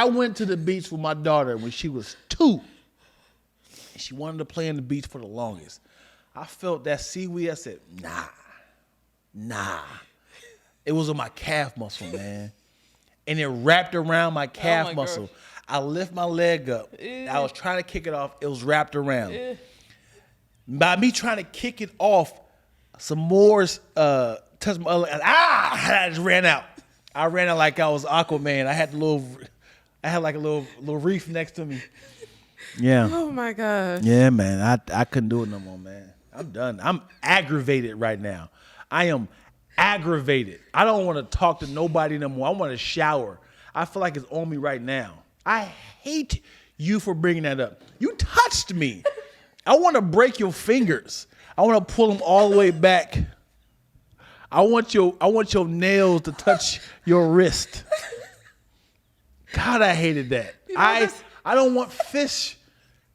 went to the beach with my daughter when she was 2. She wanted to play in the beach for the longest. I felt that seaweed. I said, nah. It was on my calf muscle, man. And it wrapped around my calf muscle. Gosh. I lift my leg up. I was trying to kick it off. It was wrapped around. By me trying to kick it off, some more touched my other leg. I just ran out. I ran out like I was Aquaman. I had like a little reef next to me. Yeah. Oh my gosh. Yeah, man. I couldn't do it no more, man. I'm done. I'm aggravated right now. I am aggravated. I don't want to talk to nobody no more. I want to shower. I feel like it's on me right now. I hate you for bringing that up. You touched me. I want to break your fingers. I want to pull them all the way back. I want your nails to touch your wrist. God, I hated that. I don't want fish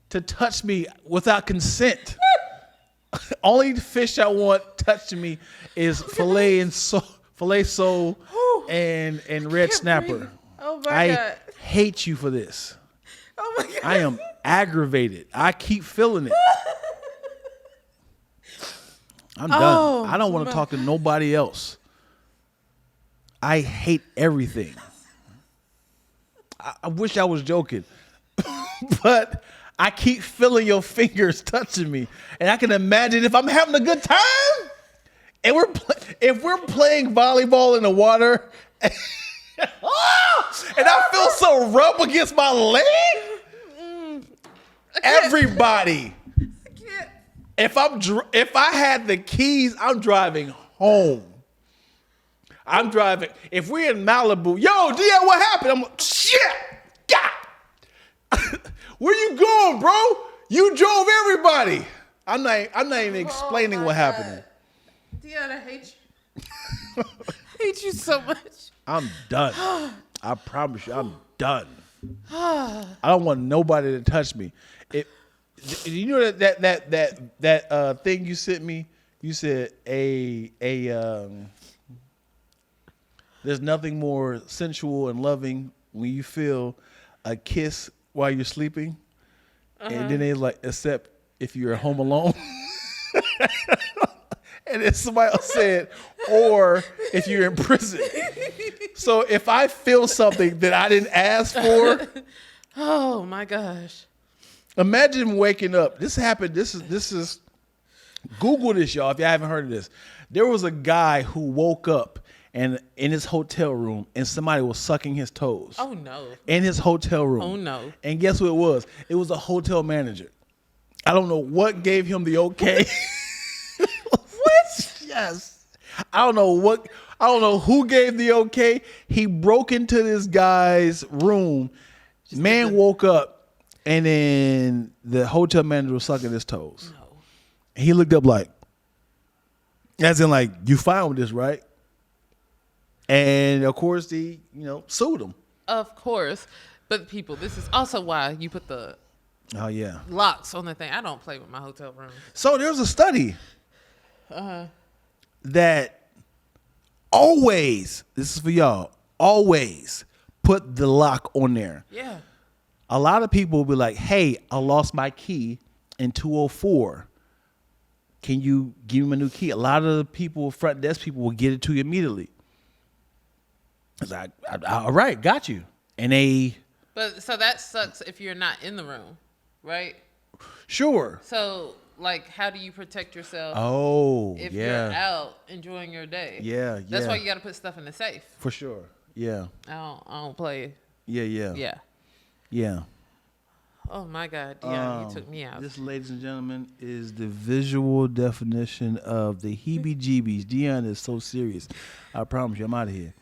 to touch me without consent. Only fish I want touching me is filet sole and red snapper. Breathe. Oh my God. I hate you for this. Oh my God. I am aggravated. I keep feeling it. I'm done. I don't want to talk to nobody else. I hate everything. I wish I was joking, but I keep feeling your fingers touching me, and I can imagine if I'm having a good time, and if we're playing volleyball in the water, and I feel so rub against my leg. Everybody, if I had the keys, I'm driving home. I'm driving. If we're in Malibu, yo, DL, what happened? I'm like, shit, God. Where you going, bro? You drove everybody. I'm not even explaining what happened. Dion, I hate you. I hate you so much. I'm done. I promise you, I'm done. I don't want nobody to touch me. You know that thing you sent me? You said there's nothing more sensual and loving when you feel a kiss while you're sleeping. And then they like, except if you're home alone. And then somebody else said, or if you're in prison. So if I feel something that I didn't ask for. Oh my gosh. Imagine waking up. This happened. This is Google this, y'all, if you haven't heard of this. There was a guy who woke up and in his hotel room and somebody was sucking his toes. Oh no. In his hotel room. Oh no. And guess who it was? It was a hotel manager. I don't know what gave him the okay. What? Yes. I don't know who gave the okay. He broke into this guy's room. Man woke up and then the hotel manager was sucking his toes. No. He looked up like, as in like, you fine with this, right? And of course he, sued him. Of course. But people, this is also why you put the locks on the thing. I don't play with my hotel room. So there's a study that always, this is for y'all, always put the lock on there. Yeah. A lot of people will be like, hey, I lost my key in 204. Can you give me a new key? A lot of the people, front desk people, will get it to you immediately. It's like, all right, got you. And But so that sucks if you're not in the room, right? Sure. So like, how do you protect yourself? If you're out enjoying your day. Yeah. That's why you got to put stuff in the safe. For sure. Yeah. I don't play. Yeah. Oh my God, Dion, you took me out. This, ladies and gentlemen, is the visual definition of the heebie-jeebies. Dion is so serious. I promise you, I'm out of here.